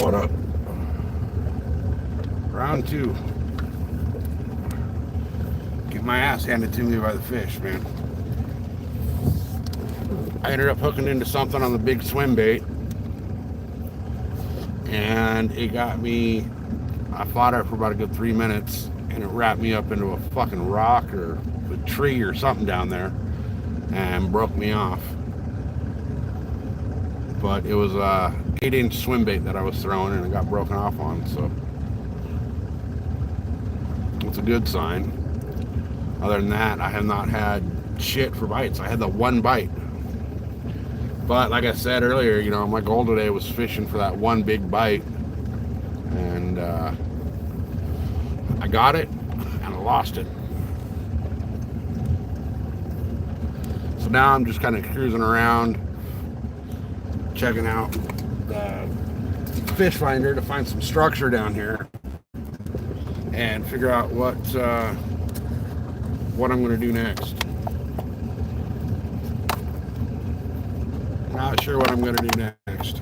What up? Round two. Get my ass handed to me by the fish, man. I ended up hooking into something on the big swim bait, and it got me. I fought it for about a good 3 minutes, and it wrapped me up into a fucking rock or a tree or something down there and broke me off. But it was a 8-inch swim bait that I was throwing, and it got broken off on, so it's a good sign. Other than that, I have not had shit for bites. I had the one bite. But like I said earlier, you know, my goal today was fishing for that one big bite. And I got it, and I lost it. So now I'm just kind of cruising around, checking out the fish finder to find some structure down here and figure out what I'm going to do next. Not sure what I'm going to do next.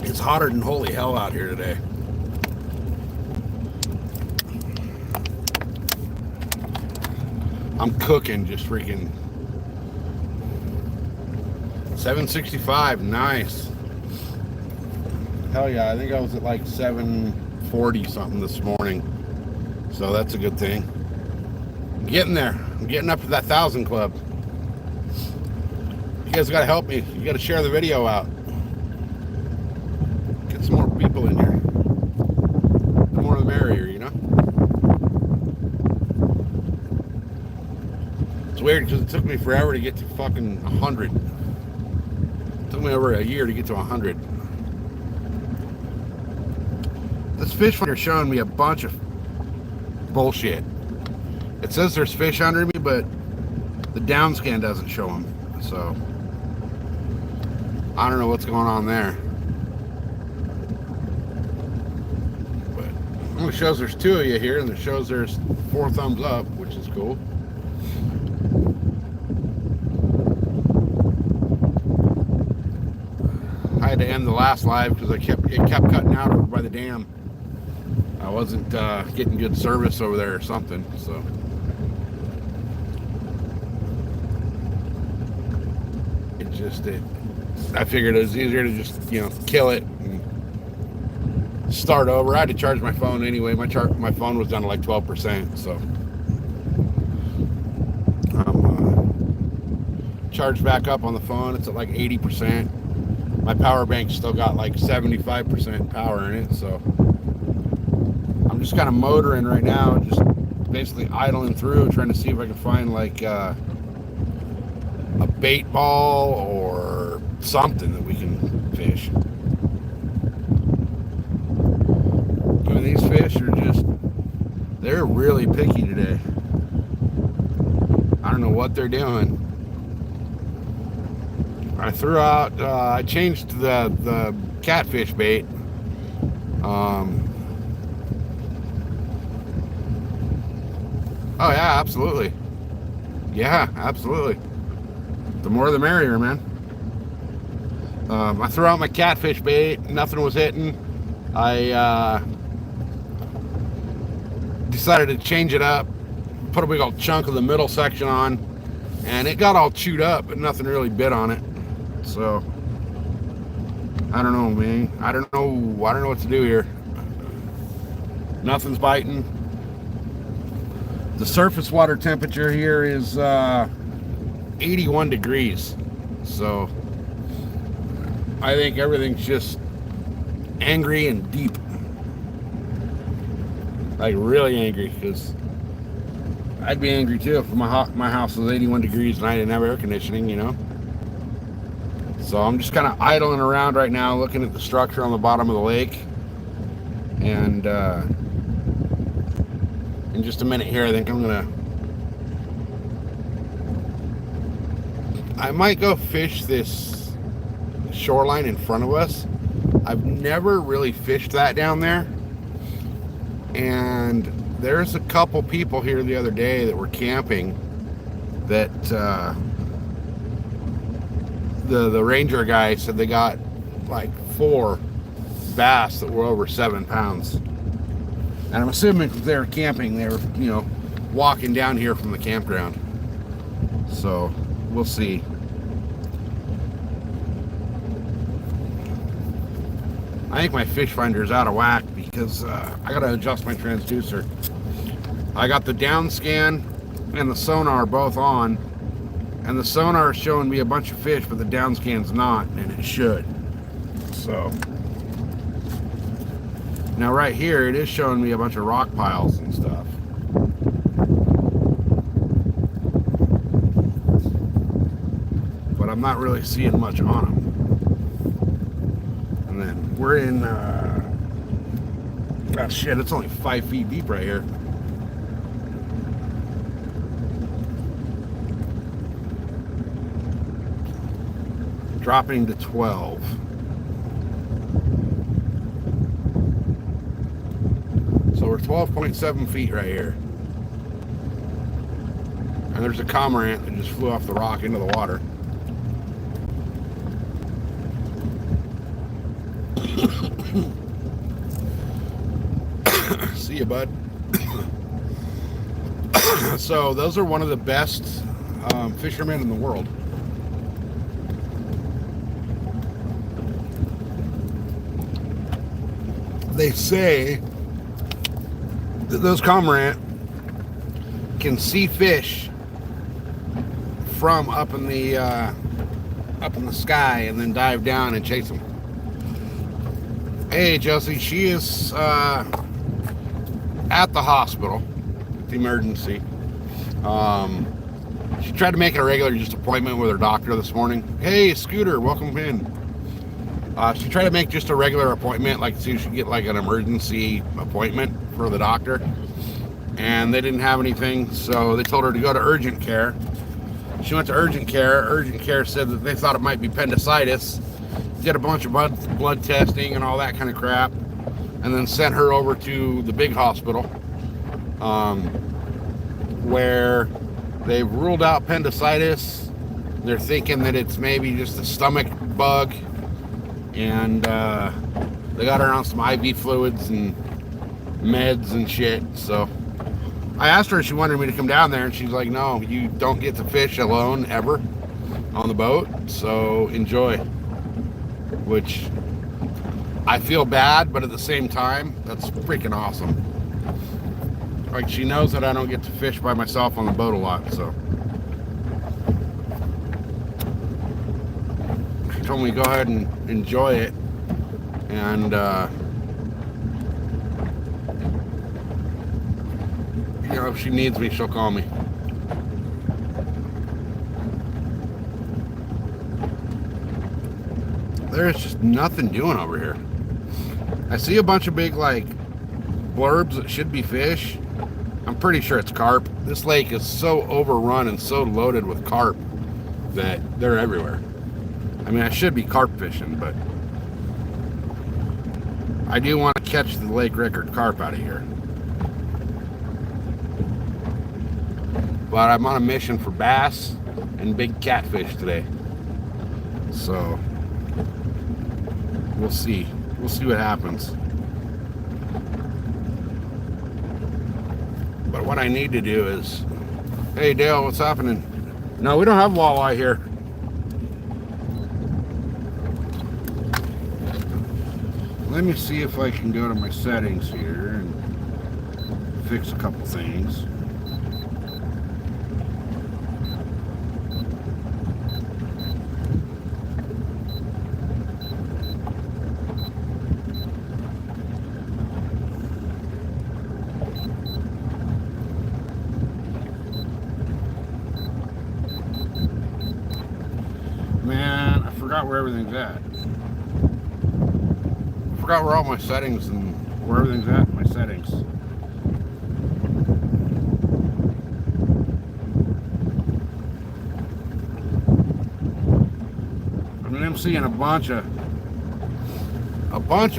It's hotter than holy hell out here today. I'm cooking, just freaking 765, nice. Hell yeah, I think I was at like 740 something this morning, so that's a good thing. I'm getting there. I'm getting up to that 1,000 club. You guys got to help me. You got to share the video out. Get some more people in here. The more the merrier, you know? It's weird because it took me forever to get to fucking 100. It took me over a year to get to 100. This fish finder is showing me a bunch of bullshit. It says there's fish under me, but the down scan doesn't show them. So I don't know what's going on there. But it shows there's 2 of you here, and it shows there's 4 thumbs up, which is cool. I had to end the last live because it kept cutting out over by the dam. I wasn't getting good service over there or something, so. I figured it was easier to just, you know, kill it and start over. I had to charge my phone anyway. My phone was down to like 12%, so. Charged back up on the phone. It's at like 80%. My power bank's still got like 75% power in it, so I'm just kind of motoring right now, just basically idling through, trying to see if I can find like a bait ball or something that we can fish. I mean, these fish are they're really picky today. I don't know what they're doing. I threw out, I changed the catfish bait. Oh yeah, absolutely. Yeah, absolutely. The more the merrier, man. I threw out my catfish bait, nothing was hitting. I decided to change it up, put a big old chunk of the middle section on, and it got all chewed up, but nothing really bit on it. So I don't know, man. I don't know what to do here. Nothing's biting. The surface water temperature here is 81 degrees. So I think everything's just angry and deep. Like really angry, because I'd be angry too if my house was 81 degrees and I didn't have air conditioning, you know? So I'm just kind of idling around right now, looking at the structure on the bottom of the lake. And in just a minute here, I think I might go fish this shoreline in front of us. I've never really fished that down there. And there's a couple people here the other day that were camping that the ranger guy said they got like 4 bass that were over 7 pounds. And I'm assuming if they were camping, they were, you know, walking down here from the campground. So we'll see. I think my fish finder is out of whack because I gotta adjust my transducer. I got the down scan and the sonar both on, and the sonar is showing me a bunch of fish, but the down scan's not, and it should. So now right here, it is showing me a bunch of rock piles and stuff. But I'm not really seeing much on them. And then we're in, oh shit, it's only 5 feet deep right here. Dropping to 12. So we're 12.7 feet right here. And there's a cormorant that just flew off the rock into the water. See you, bud. So those are one of the best fishermen in the world. They say that those cormorant can see fish from up in the sky and then dive down and chase them. Hey, Josie, she is at the hospital, the emergency. She tried to make it a regular just appointment with her doctor this morning. Hey, Scooter, welcome in. She tried to make just a regular appointment, like so she could get like an emergency appointment for the doctor, and they didn't have anything, so they told her to go to urgent care. She went to urgent care. Urgent care said that they thought it might be appendicitis, did a bunch of blood testing and all that kind of crap, and then sent her over to the big hospital, where they've ruled out appendicitis. They're thinking that it's maybe just a stomach bug, and they got her on some IV fluids and meds and shit. So I asked her if she wanted me to come down there, and she's like, no, you don't get to fish alone ever on the boat, so enjoy. Which I feel bad, but at the same time, that's freaking awesome. Like, she knows that I don't get to fish by myself on the boat a lot, so she told me to go ahead and enjoy it. And you know, if she needs me, she'll call me. There's just nothing doing over here. I see a bunch of big like blurbs that should be fish. I'm pretty sure it's carp. This lake is so overrun and so loaded with carp that they're everywhere. I mean, I should be carp fishing, but I do want to catch the lake record carp out of here. But I'm on a mission for bass and big catfish today. So we'll see. We'll see what happens. But what I need to do is, hey Dale, what's happening? No, we don't have walleye here. Let me see if I can go to my settings here and fix a couple things. Man, I forgot where everything's at. I forgot where all my settings and where everything's at in my settings. I mean, I'm seeing a bunch of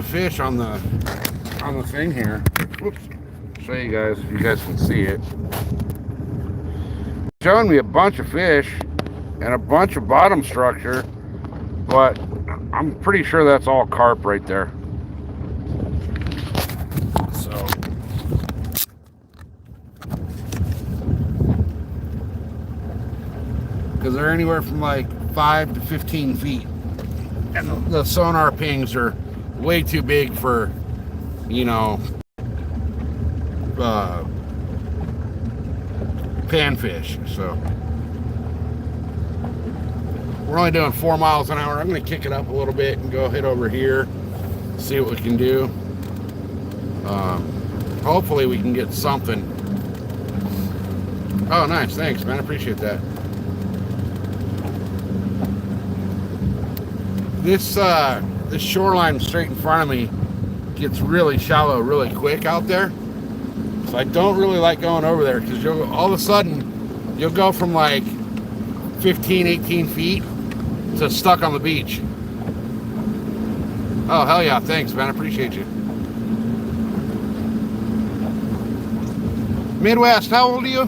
fish on the thing here. Whoops, show you guys if you guys can see it. Showing me a bunch of fish and a bunch of bottom structure, but I'm pretty sure that's all carp right there. So because they're anywhere from like 5 to 15 feet, and the sonar pings are way too big for, you know, panfish. So we're only doing 4 miles an hour. I'm going to kick it up a little bit and go hit over here, see what we can do. Hopefully we can get something. Oh, nice. Thanks, man. I appreciate that. This shoreline straight in front of me gets really shallow really quick out there. So I don't really like going over there, because all of a sudden you'll go from like 15, 18 feet to stuck on the beach. Oh, hell yeah. Thanks, man. I appreciate you. Midwest, how old are you?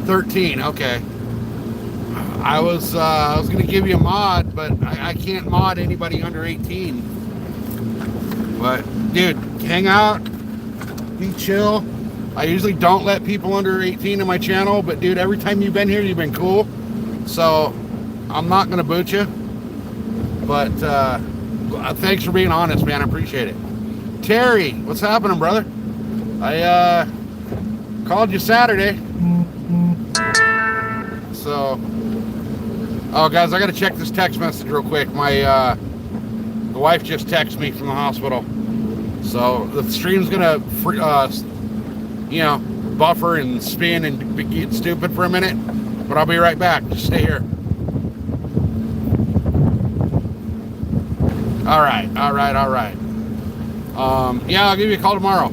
$13, okay. I was gonna give you a mod, but I can't mod anybody under 18. But dude, hang out, be chill. I usually don't let people under 18 in my channel, but dude, every time you've been here, you've been cool. So I'm not gonna boot you. But thanks for being honest, man. I appreciate it. Terry, what's happening, brother? I called you Saturday. So, oh guys, I gotta check this text message real quick. The wife just texted me from the hospital. So the stream's gonna, you know, buffer and spin and get stupid for a minute, but I'll be right back. Just stay here. All right. Yeah, I'll give you a call tomorrow.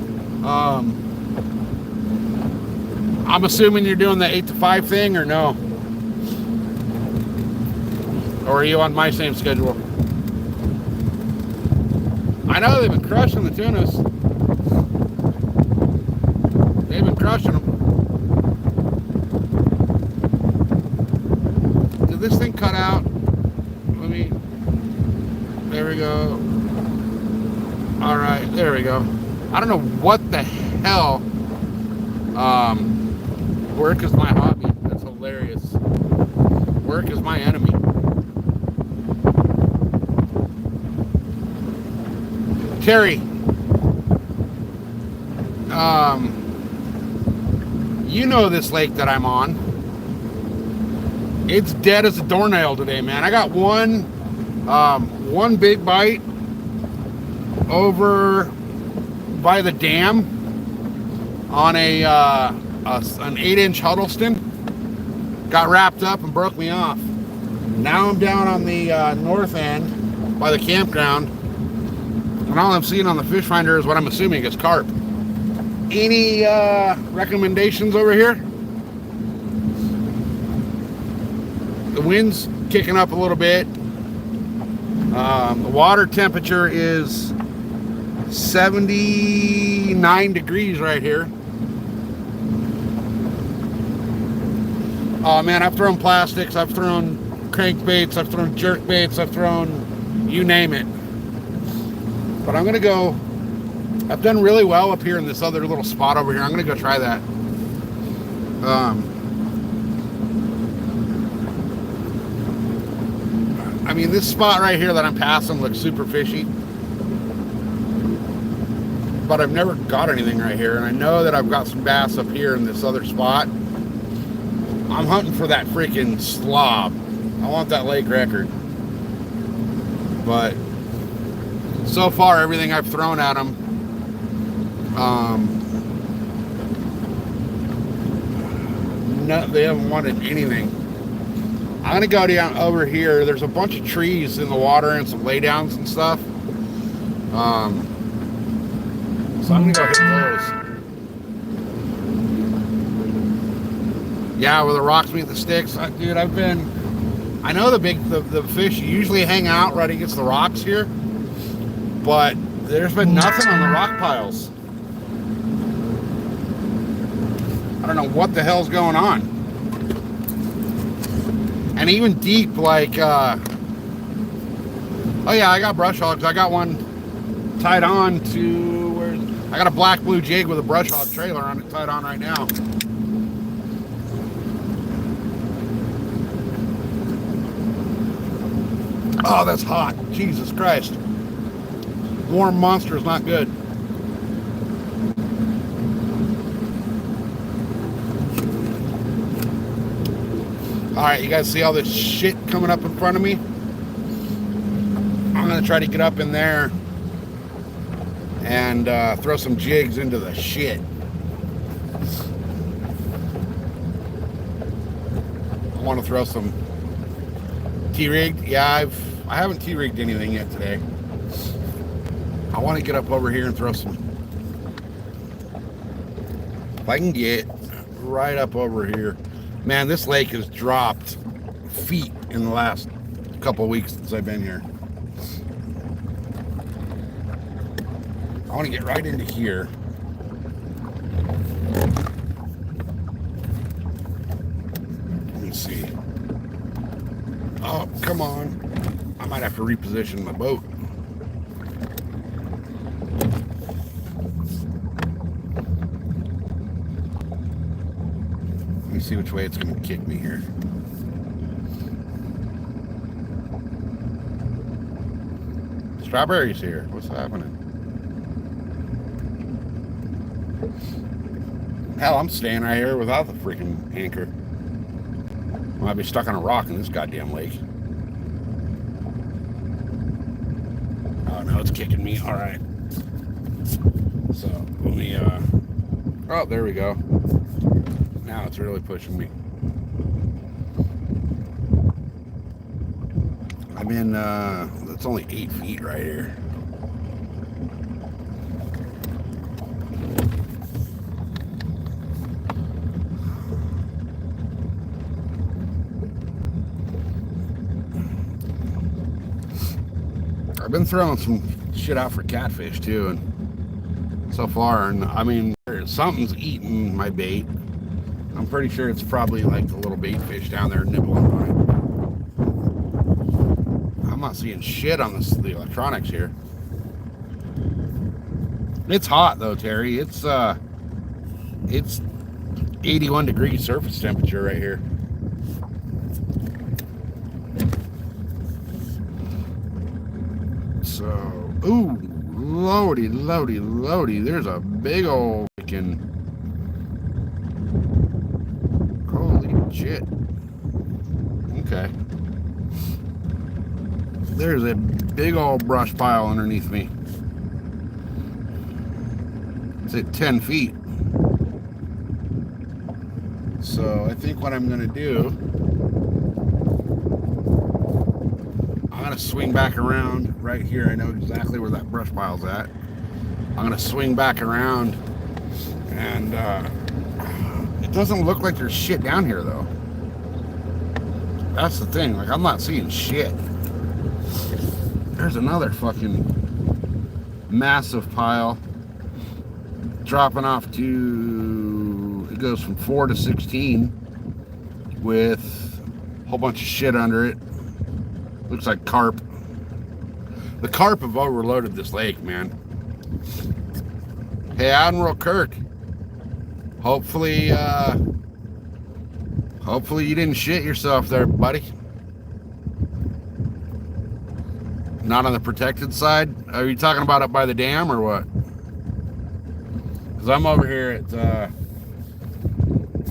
I'm assuming you're doing the 8 to 5 thing, or no? Or are you on my same schedule? I know they've been crushing the tunas. They've been crushing them. Did this thing cut out? There we go. All right, there we go. I don't know what the hell. Work is my hobby. That's hilarious. Work is my enemy. Terry, you know this lake that I'm on. It's dead as a doornail today, man. I got one big bite over by the dam on an 8-inch Huddleston. Got wrapped up and broke me off. Now I'm down on the north end by the campground, and all I'm seeing on the fish finder is what I'm assuming is carp. Any recommendations over here? The wind's kicking up a little bit. The water temperature is 79 degrees right here. Oh man, I've thrown plastics, I've thrown crankbaits, I've thrown jerkbaits, I've thrown you name it. But I'm gonna go, I've done really well up here in this other little spot over here. I'm gonna go try that. I mean, this spot right here that I'm passing looks super fishy, but I've never got anything right here, and I know that I've got some bass up here in this other spot. I'm hunting for that freaking slob. I want that lake record. But so far, everything I've thrown at them, no, they haven't wanted anything. I'm gonna go down over here. There's a bunch of trees in the water and some laydowns and stuff. So I'm gonna go hit those. Yeah, where the rocks meet the sticks. Dude, I've been I know the fish usually hang out right against the rocks here, but there's been nothing on the rock piles. I don't know what the hell's going on. And even deep, like, oh yeah, I got brush hogs. I got one tied on to where I got a black blue jig with a brush hog trailer on it tied on right now. Oh, that's hot. Jesus Christ. Warm monster is not good. Alright, you guys see all this shit coming up in front of me? I'm going to try to get up in there and throw some jigs into the shit. I want to throw some T-rigged. Yeah, I haven't T-rigged anything yet today. I want to get up over here and throw some. If I can get right up over here. Man, this lake has dropped feet in the last couple of weeks since I've been here. I want to get right into here. Let me see. Oh, come on. I might have to reposition my boat. Let me see which way it's going to kick me here. Strawberries here. What's happening? Hell, I'm staying right here without the freaking anchor. I'll be stuck on a rock in this goddamn lake. Oh no, it's kicking me. All right. So let me. Oh, there we go. Now it's really pushing me. I'm in. It's only 8 feet right here. I've been throwing some shit out for catfish too, and so far, and I mean, something's eating my bait. I'm pretty sure it's probably like the little bait fish down there nibbling on it. I'm not seeing shit on the electronics here. It's hot though, Terry. It's 81 degrees surface temperature right here. So, ooh, loady. There's a big old freaking. Holy shit. Okay. There's a big old brush pile underneath me. It's at 10 feet. So, I think what I'm going to do. I'm going to swing back around right here. I know exactly where that brush pile's at. I'm going to swing back around, and it doesn't look like there's shit down here though. That's the thing, like I'm not seeing shit. There's another fucking massive pile dropping off to, it goes from 4 to 16 with a whole bunch of shit under it. Looks like carp. The carp have overloaded this lake, man. Hey, Admiral Kirk. Hopefully you didn't shit yourself there, buddy. Not on the protected side? Are you talking about up by the dam or what? Because I'm over here at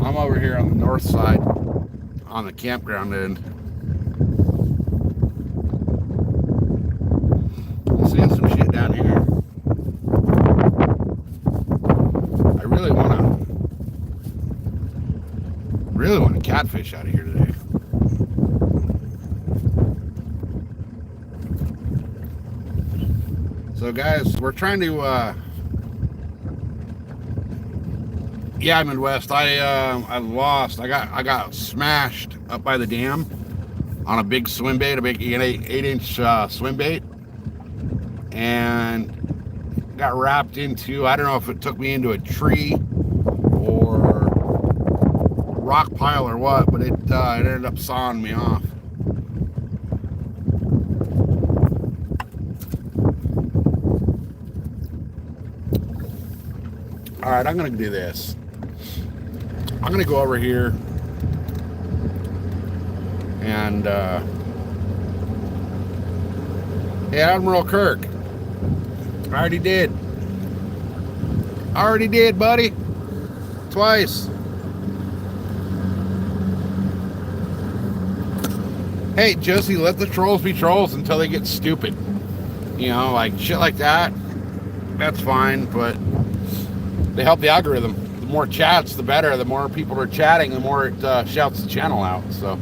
I'm over here on the north side on the campground end. Seeing some shit down here. I really want to catfish out of here today. So guys, we're trying to yeah, Midwest. I lost. I got smashed up by the dam on a big swim bait, a big 8-inch swim bait, and got wrapped into, I don't know if it took me into a tree or rock pile or what, but it ended up sawing me off. All right, I'm gonna do this. I'm gonna go over here and hey, Admiral Kirk. I already did, buddy. Twice. Hey, Josie, let the trolls be trolls until they get stupid. You know, like shit like that. That's fine, but they help the algorithm. The more chats, the better. The more people are chatting, the more it shouts the channel out. So,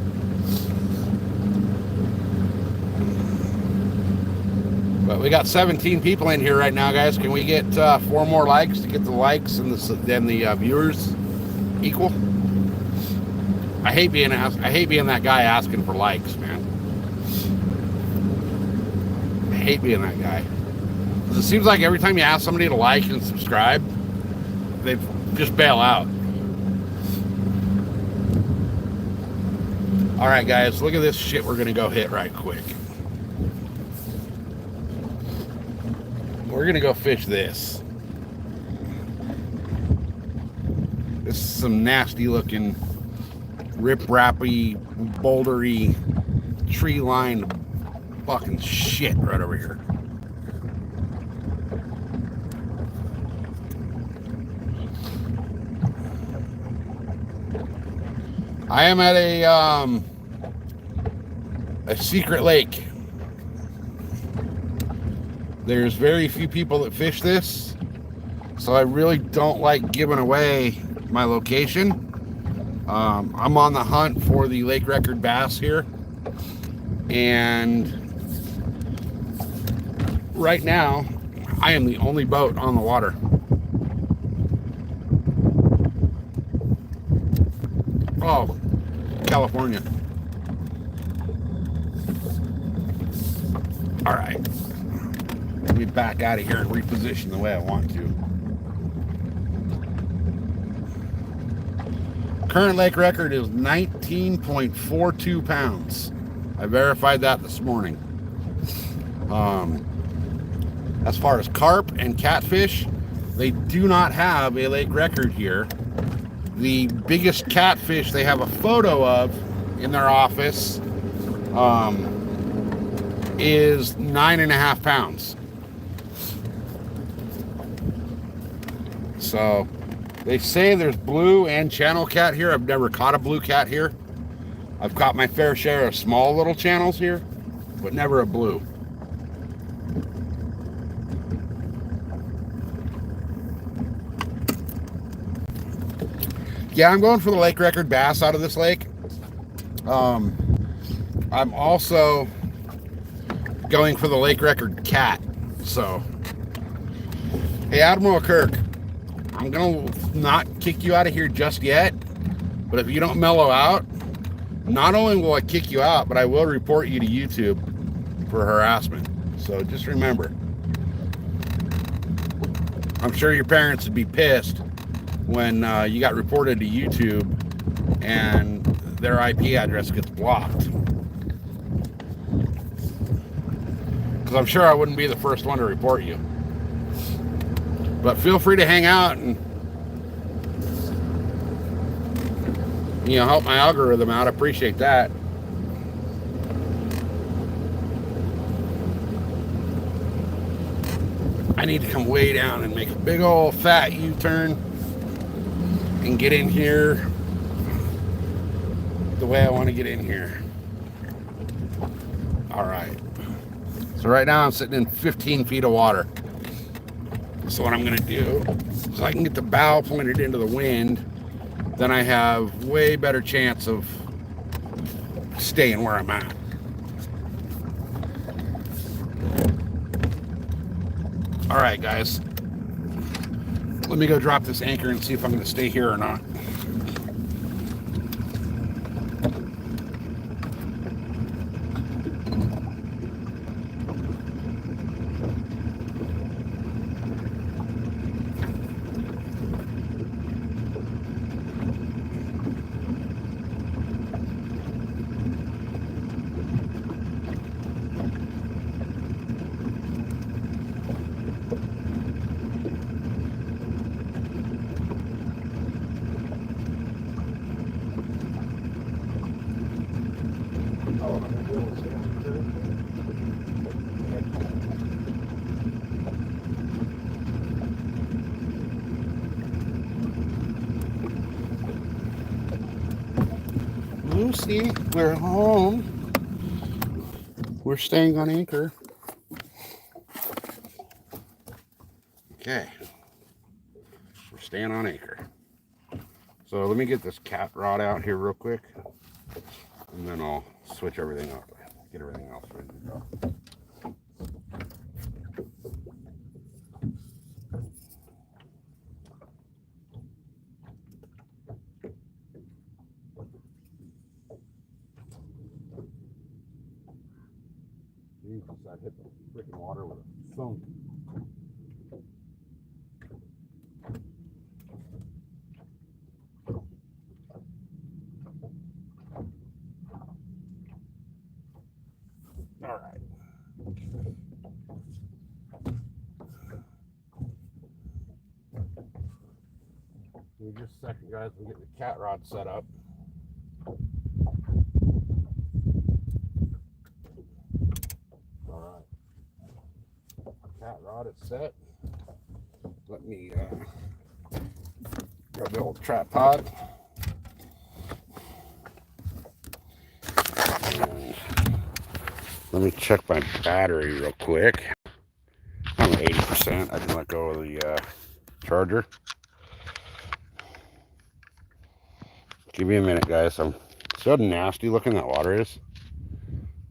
but we got 17 people in here right now, guys. Can we get 4 more likes to get the likes and the viewers equal? I hate being that guy asking for likes, man. I hate being that guy. It seems like every time you ask somebody to like and subscribe, they just bail out. All right, guys, look at this shit we're gonna go hit right quick. We're gonna go fish this. This is some nasty looking rip-rappy, bouldery, tree-lined fucking shit right over here. I am at a secret lake. There's very few people that fish this, so I really don't like giving away my location. I'm on the hunt for the lake record bass here, and right now I am the only boat on the water. Oh, California. All right, let me back out of here and reposition the way I want to. Current lake record is 19.42 pounds. I verified that this morning. As far as carp and catfish, they do not have a lake record here. The biggest catfish they have a photo of in their office is 9.5 pounds. So they say there's blue and channel cat here. I've never caught a blue cat here. I've caught my fair share of small little channels here, but never a blue. Yeah, I'm going for the lake record bass out of this lake. I'm also going for the lake record cat. So, hey, Admiral Kirk, I'm gonna not kick you out of here just yet, but if you don't mellow out, not only will I kick you out, but I will report you to YouTube for harassment. So just remember, I'm sure your parents would be pissed when you got reported to YouTube and their IP address gets blocked. Because I'm sure I wouldn't be the first one to report you. But feel free to hang out and, you know, help my algorithm out. I appreciate that. I need to come way down and make a big old fat U-turn and get in here the way I want to get in here. All right. So right now I'm sitting in 15 feet of water. So what I'm going to do is I can get the bow pointed into the wind, then I have way better chance of staying where I'm at. All right, guys. Let me go drop this anchor and see if I'm going to stay here or not. Josie, we're home. We're staying on anchor. Okay. We're staying on anchor. So let me get this cat rod out here real quick. And then I'll switch everything up. Get everything else ready to go. Jesus, I hit the freaking water with a thump. All right. Give me just a second, guys. We'll get the cat rod set up. All right. Cat rod is set. Let me grab the old tripod. And let me check my battery real quick. I'm 80%. I can let go of the charger. Give me a minute, guys. I'm so nasty looking that water is.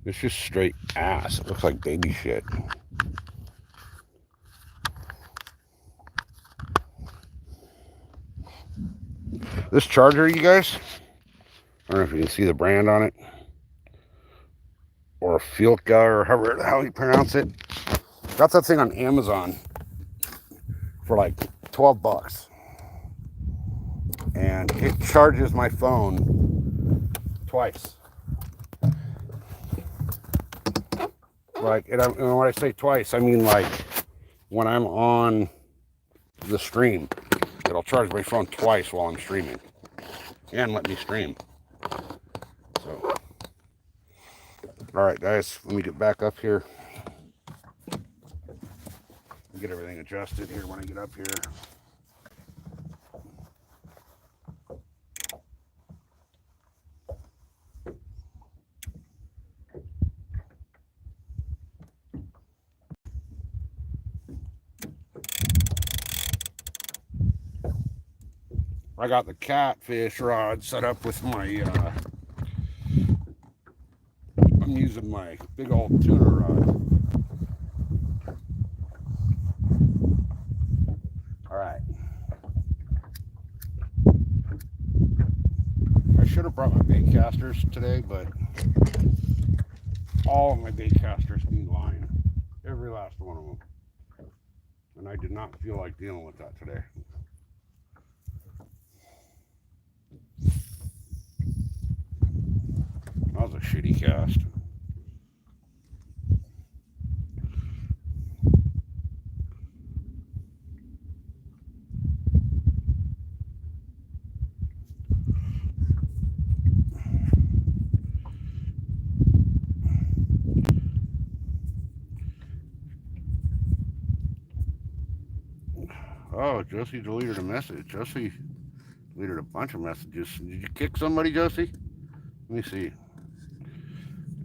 It's just straight ass. It looks like baby shit. This charger, you guys, I don't know if you can see the brand on it, or Filka, or however the hell you pronounce it. Got that thing on Amazon for like 12 bucks. And it charges my phone twice. Like, and when I say twice, I mean like when I'm on the stream, it'll charge my phone twice while I'm streaming and let me stream. So, all right, guys, let me get back up here. Get everything adjusted here when I get up here. I got the catfish rod set up with my, I'm using my big old tuna rod. All right. I should have brought my bait casters today, but all of my bait casters need line. Every last one of them. And I did not feel like dealing with that today. That was a shitty cast. Oh, Josie deleted a message. Josie deleted a bunch of messages. Did you kick somebody, Josie? Let me see.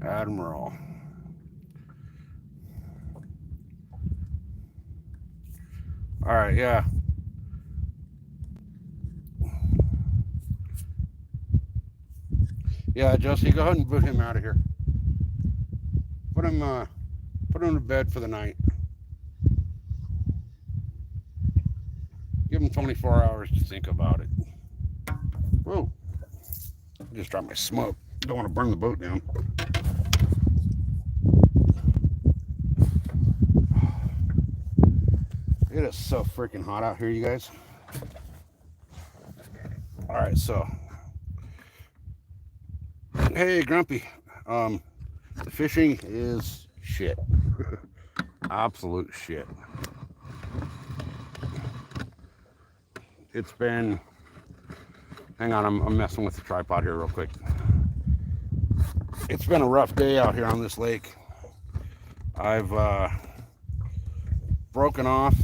Admiral. All right, yeah. Yeah, Josie, go ahead and boot him out of here. Put him to bed for the night. Give him 24 hours to think about it. Whoa. I just dropped my smoke. Don't want to burn the boat down. It is so freaking hot out here, you guys. All right, so. Hey, Grumpy. The fishing is shit. Absolute shit. It's been, hang on, I'm messing with the tripod here real quick. It's been a rough day out here on this lake. I've broken off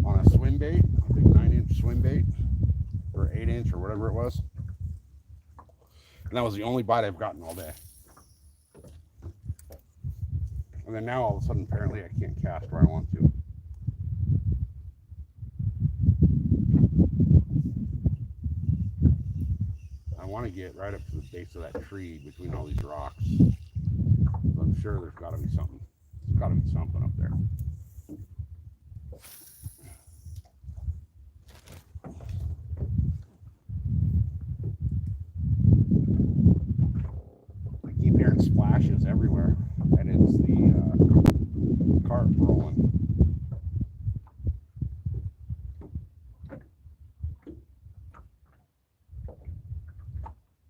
on a swim bait, a big 9-inch swim bait, or 8-inch or whatever it was. And that was the only bite I've gotten all day. And then now all of a sudden, apparently, I can't cast where I want to. I want to get right up to the base of that tree between all these rocks. So I'm sure there's got to be something. There's got to be something up there. I keep hearing splashes everywhere, and it's the carp rolling.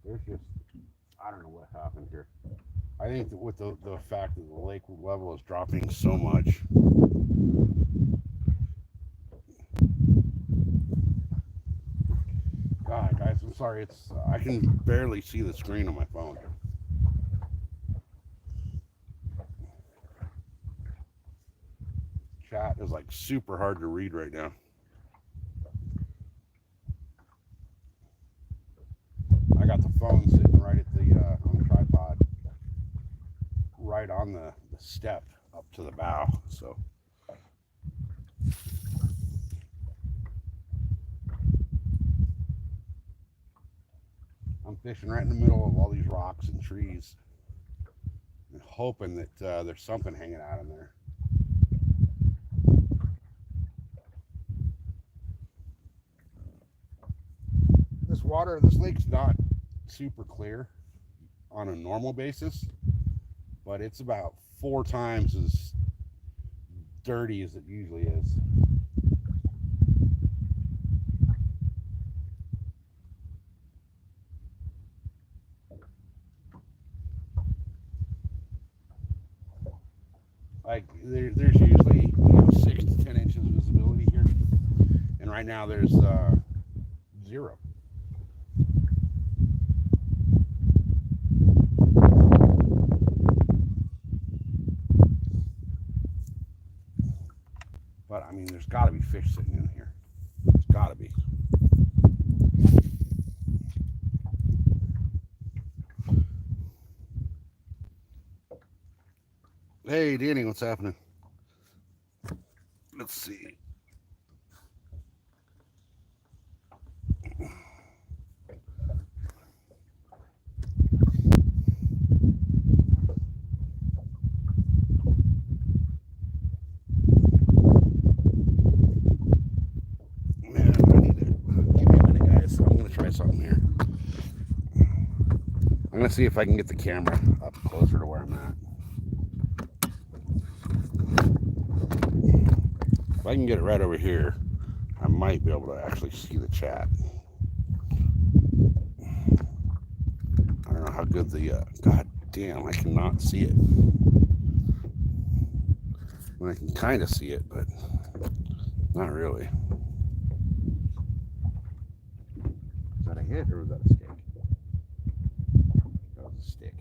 There's just, I don't know what happened here. I think that with the fact that the lake level is dropping so much, God, guys, I'm sorry. It's I can barely see the screen on my phone. Chat is like super hard to read right now. I got the phone sitting right at the on the tripod, right on the step up to the bow. So I'm fishing right in the middle of all these rocks and trees, and hoping that there's something hanging out in there. This lake's not super clear on a normal basis, but it's about 4 times as dirty as it usually is. Like there's usually 6 to 10 inches of visibility here, and right now there's 0. But I mean, there's got to be fish sitting in here. There's got to be. Hey, Danny, what's happening? Let's see. Something here. I'm gonna see if I can get the camera up closer to where I'm at. If I can get it right over here, I might be able to actually see the chat. I don't know how good the God damn, I cannot see it. Well, I can kind of see it, but not really. Is that a hit or was that a stick? That was a stick.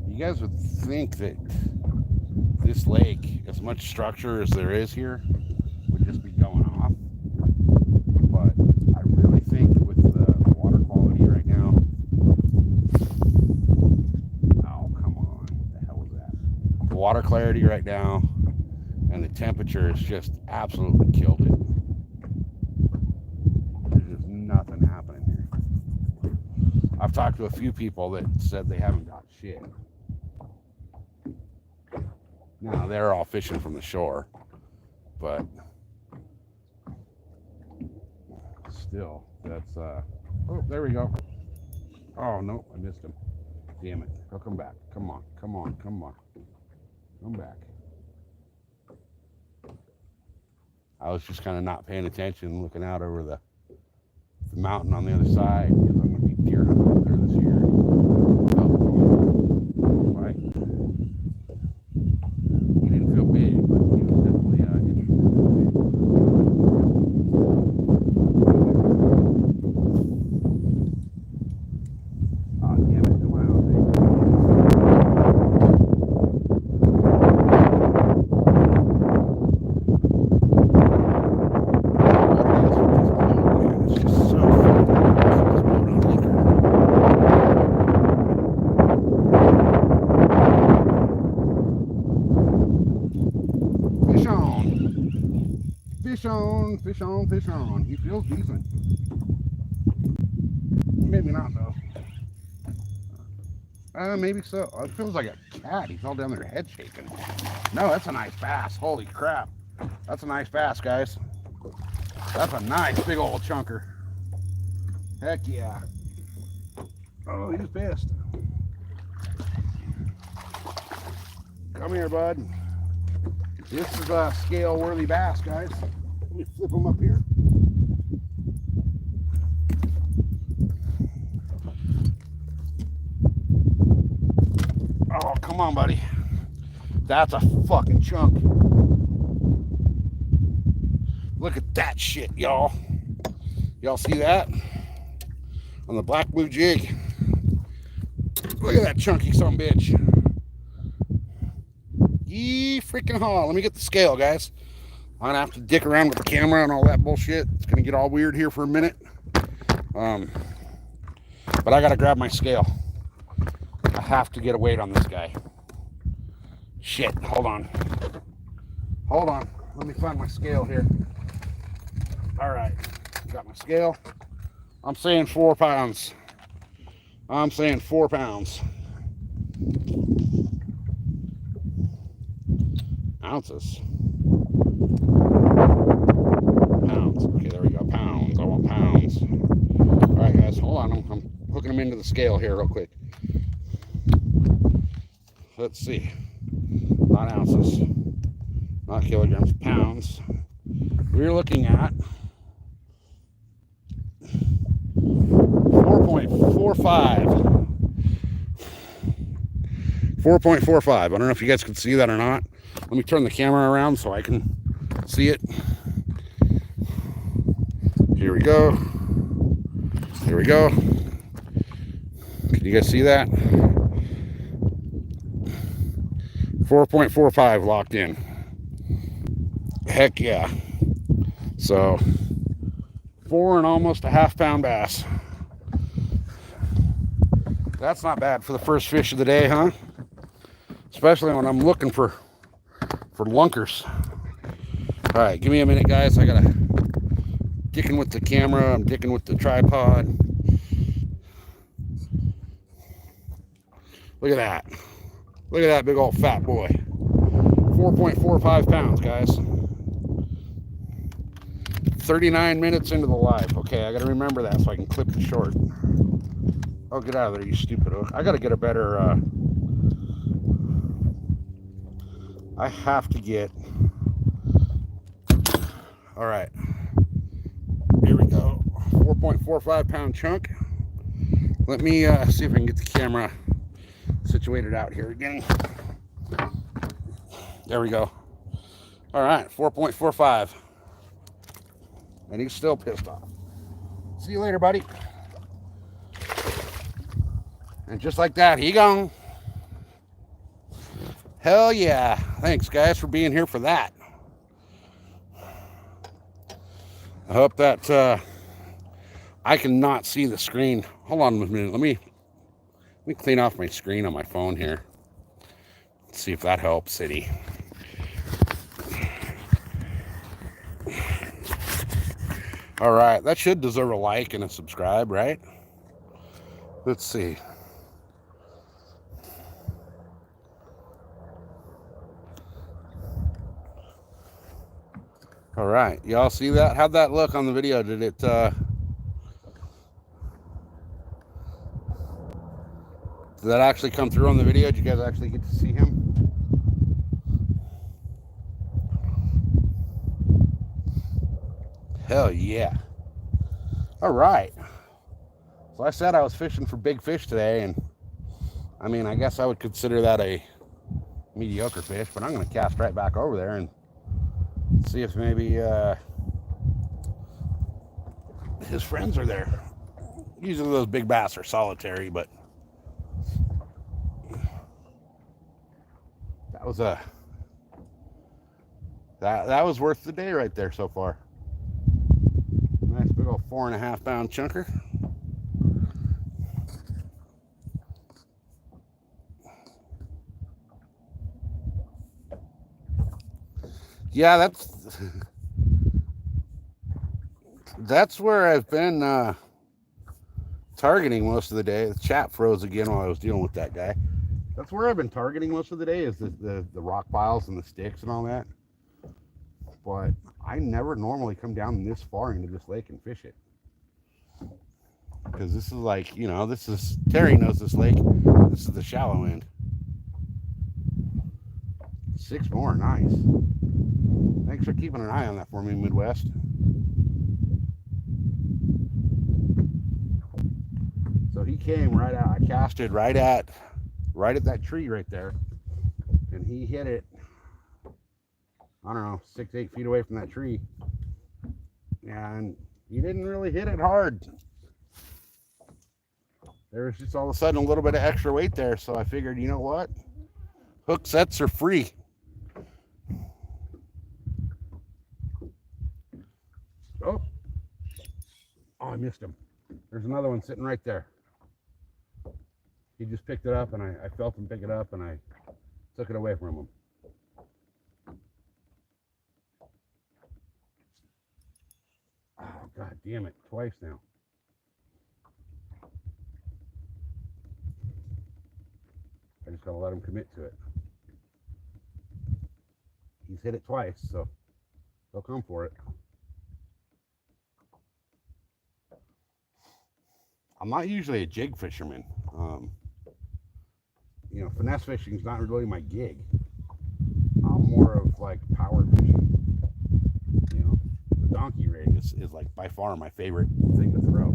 You guys would think that this lake, as much structure as there is here, would just be going off. But I really think with the water quality right now, oh, come on, what the hell was that? The water clarity right now and the temperature has just absolutely killed it. There's just nothing happening here. I've talked to a few people that said they haven't got shit. Now, they're all fishing from the shore, but still, that's, oh, there we go. Oh, no, I missed him. Damn it. He'll come back. Come on, come on, come on. Come back. I was just kind of not paying attention, looking out over the mountain on the other side, because I'm going to be deer hunting up there this year. Oh, right. He didn't feel big, but he was definitely interested. Oh, damn it, come on. fish on, fish on. He feels decent. Maybe not though. Maybe so. It feels like a cat. He's all down there head shaking. No, that's a nice bass. Holy crap. That's a nice bass, guys. That's a nice big old chunker. Heck yeah. Oh, he's pissed. Come here, bud. This is a scale-worthy bass, guys. Let me flip him up here. Oh, come on, buddy. That's a fucking chunk. Look at that shit, y'all. Y'all see that? On the black blue jig. Look at that chunky son of a bitch. Yee freaking haw. Let me get the scale, guys. I'm gonna have to dick around with the camera and all that bullshit. It's gonna get all weird here for a minute. But I gotta grab my scale. I have to get a weight on this guy. Shit, hold on. Hold on. Let me find my scale here. All right, got my scale. I'm saying 4 pounds. I'm saying 4 pounds. Ounces. Pounds. Okay, there we go. Pounds. I want pounds. All right, guys, hold on. I'm hooking them into the scale here real quick. Let's see. Not ounces. Not kilograms. Pounds. We're looking at 4.45. 4.45. I don't know if you guys can see that or not. Let me turn the camera around so I can see it. Here we go. Here we go. Can you guys see that? 4.45 locked in. Heck yeah. So 4 and almost a half-pound bass. That's not bad for the first fish of the day, huh? Especially when I'm looking for lunkers. All right, give me a minute, guys. I gotta dicking with the camera. I'm dicking with the tripod. Look at that. Look at that big old fat boy. 4.45 pounds, guys. 39 minutes into the live. Okay, I gotta remember that so I can clip the short. Oh, get out of there, you stupid hook. I gotta get a better, I have to get, all right. Here we go. 4.45 pound chunk. Let me see if I can get the camera situated out here again. There we go. All right, 4.45. And he's still pissed off. See you later, buddy. And just like that, he gone. Hell yeah. Thanks, guys, for being here for that. I hope that I cannot see the screen. Hold on a minute. Let me clean off my screen on my phone here. Let's see if that helps, City. All right, that should deserve a like and a subscribe, right? Let's see. All right, y'all see that? How'd that look on the video? Did it, did that actually come through on the video? Did you guys actually get to see him? Hell yeah. All right. So I said I was fishing for big fish today, and I mean, I guess I would consider that a mediocre fish, but I'm going to cast right back over there and see if maybe his friends are there. Usually those big bass are solitary, but that was that was worth the day right there so far. Nice big old 4.5 pound chunker. Yeah, that's where I've been targeting most of the day. The chat froze again while I was dealing with that guy. That's where I've been targeting most of the day, is the rock piles and the sticks and all that. But I never normally come down this far into this lake and fish it. Because this is like, this is, Terry knows this lake. This is the shallow end. 6 more, nice. Thanks for keeping an eye on that for me, Midwest. So he came right out. I casted right at that tree right there, and he hit it, I don't know, 6-8 feet away from that tree, and he didn't really hit it hard. There was just all of a sudden a little bit of extra weight there, so I figured, you know what, hook sets are free. Oh, I missed him. There's another one sitting right there. He just picked it up, and I felt him pick it up, and I took it away from him. Oh, God damn it. Twice now. I just got to let him commit to it. He's hit it twice, so he'll come for it. I'm not usually a jig fisherman. Finesse fishing is not really my gig. I'm more of like power fishing. The donkey rig is like by far my favorite thing to throw.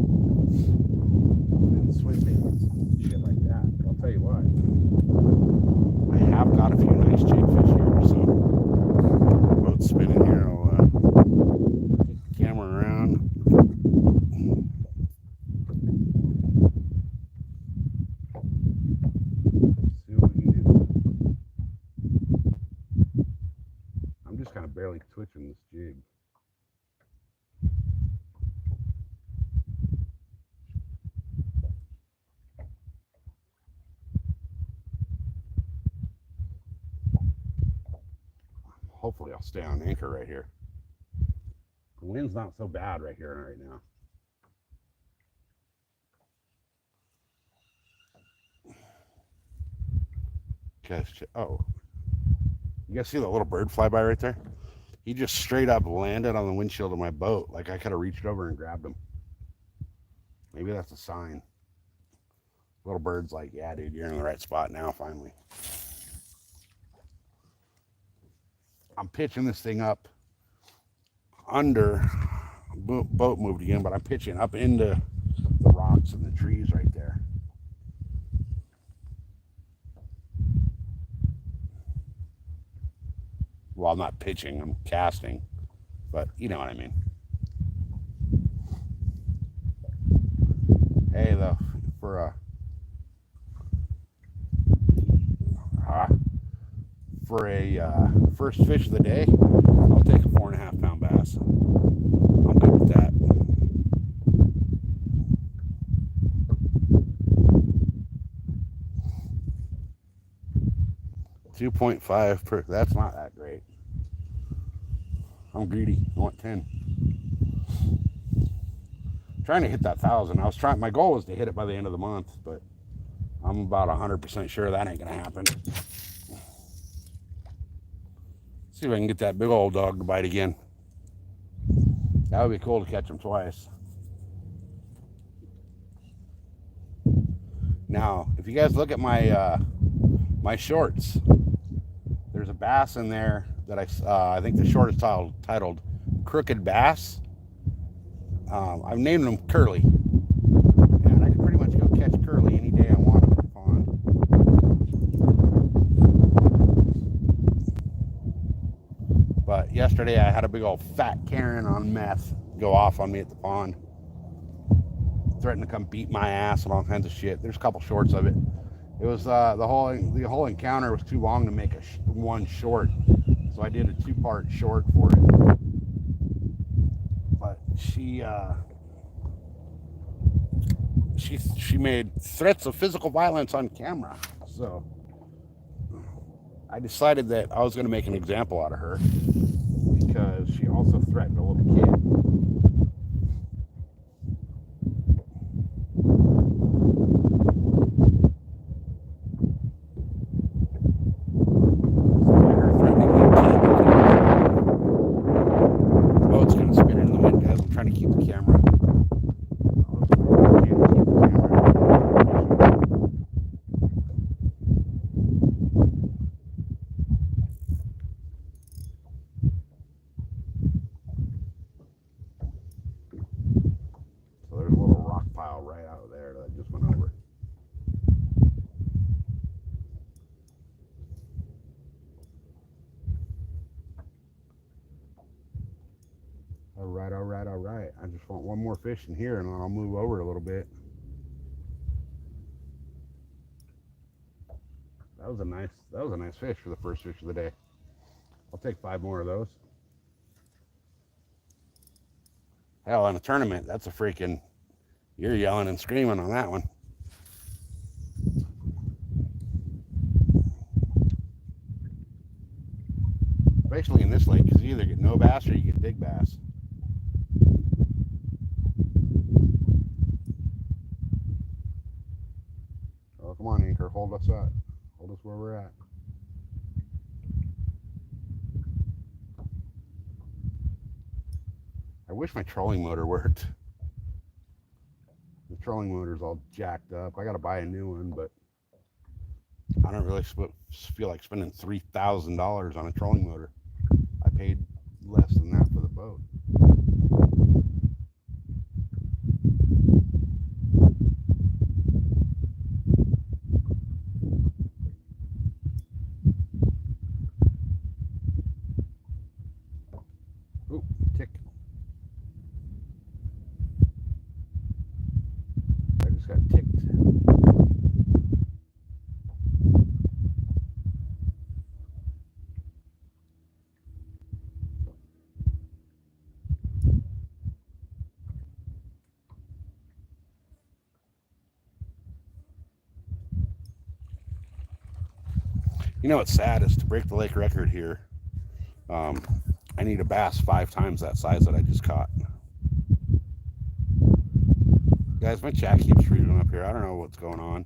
And swim baits, shit like that. I'll tell you what. I have got a few nice jig fish here, so boat's spinning here. I'll take the camera around. Barely twitching this jig. Hopefully I'll stay on anchor right here. The wind's not so bad right here right now. Okay, oh. You guys see that little bird fly by right there? He just straight up landed on the windshield of my boat. Like I could have reached over and grabbed him. Maybe that's a sign. Little bird's like, yeah, dude, you're in the right spot now, finally. I'm pitching this thing up under, boat moved again, but I'm pitching up into the rocks and the trees right there. Well, I'm not pitching, I'm casting, but you know what I mean. Hey, though, for a first fish of the day, I'll take a 4.5 pound bass. I'm good with that. $2.5 per, that's not that great. I'm greedy. I want 10. I'm trying to hit that 1,000. My goal was to hit it by the end of the month, but I'm about 100% sure that ain't gonna happen. See if I can get that big old dog to bite again. That would be cool to catch him twice. Now, if you guys look at my my shorts, there's a bass in there that I think the short is titled Crooked Bass. I've named him Curly, and I can pretty much go catch Curly any day I want at the pond. But yesterday I had a big old fat Karen on meth go off on me at the pond, threatened to come beat my ass and all kinds of shit. There's a couple shorts of it. It was the whole encounter was too long to make one short, so I did a 2-part short for it. But she made threats of physical violence on camera, so I decided that I was going to make an example out of her, because she also threatened a little kid. fish in here, and I'll move over a little bit. That was a nice fish for the first fish of the day. I'll take 5 more of those. Hell, in a tournament, that's a freaking, you're yelling and screaming on that one. Especially in this lake, because you either get no bass or you get big bass. Oh, come on, anchor, hold us up. Hold us where we're at. I wish my trolling motor worked. The trolling motor's all jacked up. I gotta buy a new one, but I don't really feel like spending $3,000 on a trolling motor. I paid less than that for the boat. Ooh, tick. I just got ticked. You know what's sad is to break the lake record here, I need a bass 5 times that size that I just caught. Guys, my chat keeps freezing up here. I don't know what's going on.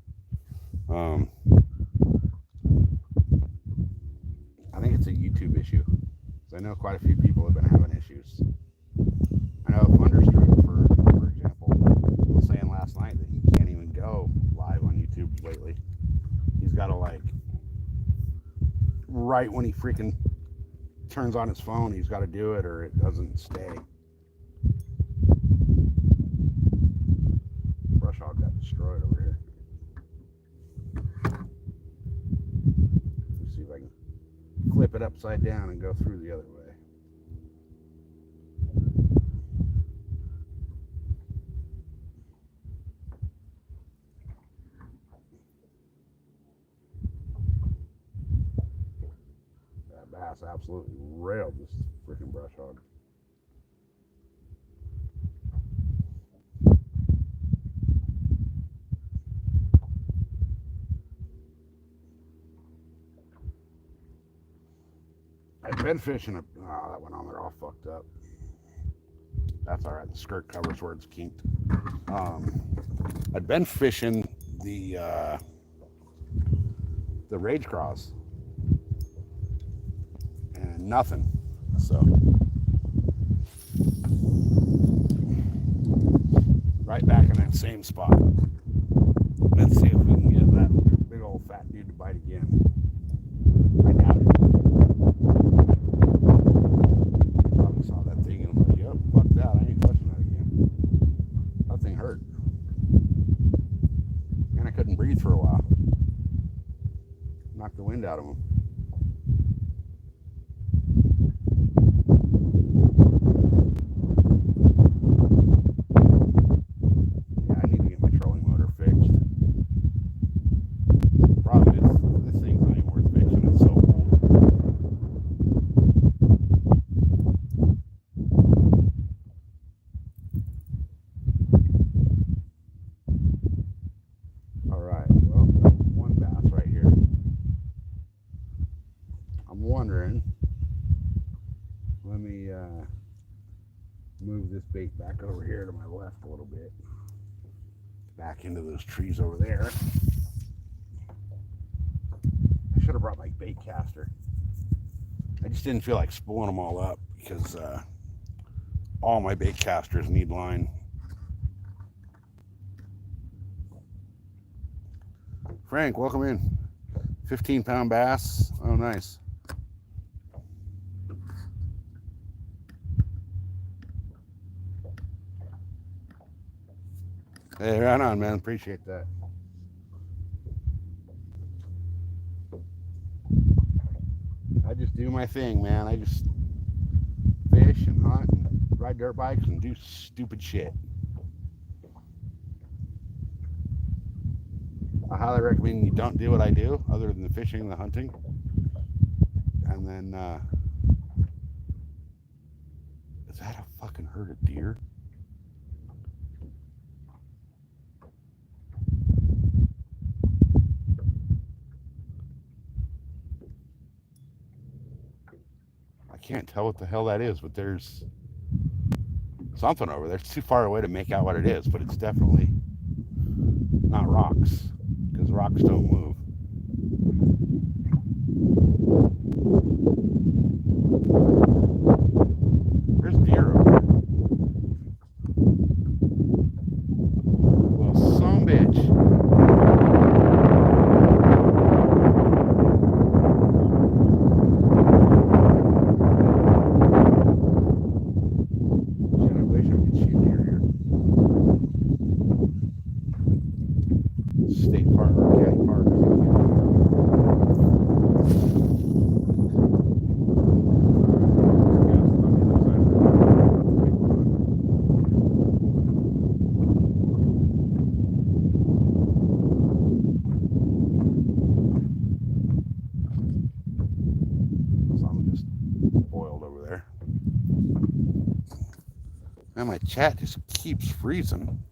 I think it's a YouTube issue. I know quite a few people have been having issues. I know Thunderstruck, for example, was saying last night that he can't even go live on YouTube lately. He's got to, like, right when he freaking turns on his phone, he's got to do it or it doesn't stay. Brush hog got destroyed over here. Let's see if I can flip it upside down and go through the other way. That bass absolutely railed this freaking brush hog. I've been fishing that went on there all fucked up. That's all right. The skirt covers where it's kinked. I'd been fishing the Rage Cross and nothing. So right back in that same spot. Let's see if we can get that big old fat dude to bite again. I doubt it. Probably saw that thing and was like, yep, fuck that. I ain't touching that again. That thing hurt. And I couldn't breathe for a while. Knocked the wind out of him. Yeah, I need to get my trolling motor fixed. The problem is, this thing's not even worth fixing. It's so old. All right, well, one bass right here. I'm wondering, let me move this bait back over here to my left a little bit. Back into those trees over there. I should have brought my bait caster. I just didn't feel like spooling them all up because all my bait casters need line. Frank, welcome in. 15-pound bass. Oh, nice. Hey, right on, man. Appreciate that. I just do my thing, man. I just fish and hunt and ride dirt bikes and do stupid shit. I highly recommend you don't do what I do, other than the fishing and the hunting. And then, is that a fucking herd of deer? I can't tell what the hell that is, but there's something over there. It's too far away to make out what it is, but it's definitely not rocks, because rocks don't move. There's deer over there. Well, some bitch. Shit, I wish I could shoot deer here. State park or county park. Something just boiled over there. Man, my chat just keeps freezing.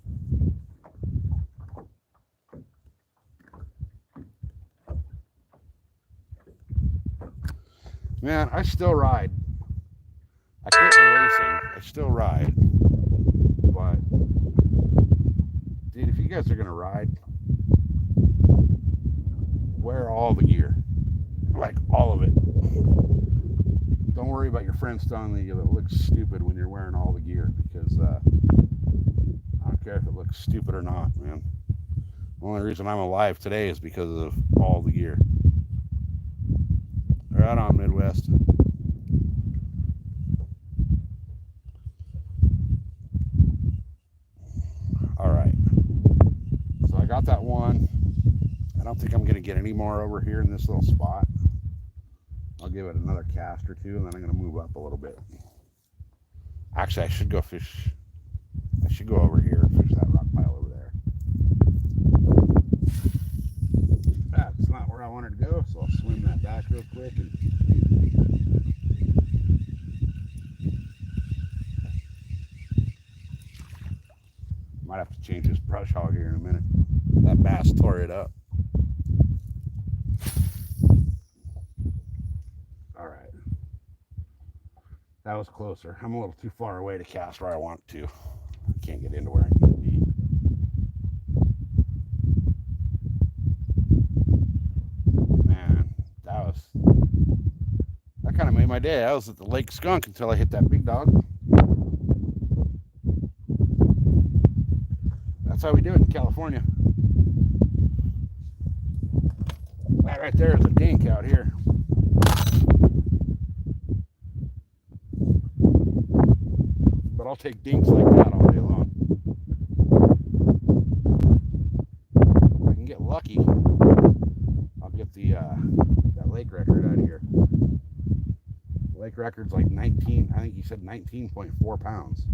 Man, I still ride. I quit the racing. I still ride. But, dude, if you guys are going to ride, wear all the gear. Like, all of it. Don't worry about your friends telling you that it looks stupid when you're wearing all the gear, because I don't care if it looks stupid or not, man. The only reason I'm alive today is because of all the gear. Right on, Midwest. All right. So I got that one. I don't think I'm going to get any more over here in this little spot. I'll give it another cast or two, and then I'm going to move up a little bit. Actually, I should go fish. I should go over here and fish that rock pile over there. That's not where I wanted to go, so I'll swim that back real quick. And might have to change this brush hog here in a minute. That bass tore it up. All right. That was closer. I'm a little too far away to cast where I want to. I can't get into where I need to be. Man, that kind of made my day. I was at the Lake Skunk until I hit that big dog. That's how we do it in California. That right there is a dink out here. But I'll take dinks like that all day long. If I can get lucky, I'll get that lake record out of here. The lake record's like 19, I think he said 19.4 pounds.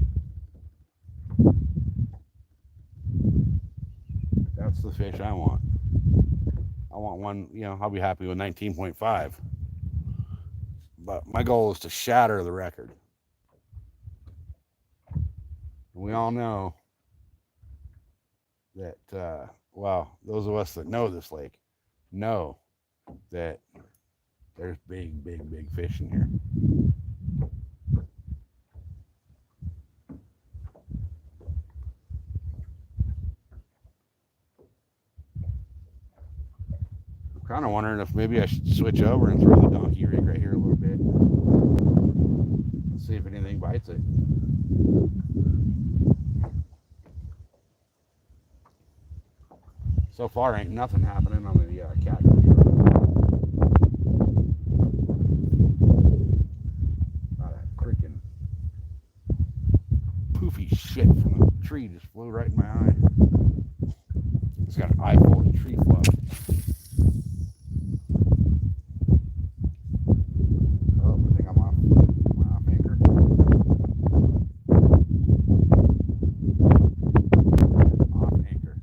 That's the fish I want. I want one, I'll be happy with 19.5. But my goal is to shatter the record. We all know that, those of us that know this lake know that there's big, big, big fish in here. I'm kind of wondering if maybe I should switch over and throw the donkey rig right here a little bit. Let's see if anything bites it. So far, ain't nothing happening on the catch. That freaking poofy shit from the tree just flew right in my eye. It's got an eye full of tree fluff. Oh, I think I'm off anchor. Off anchor.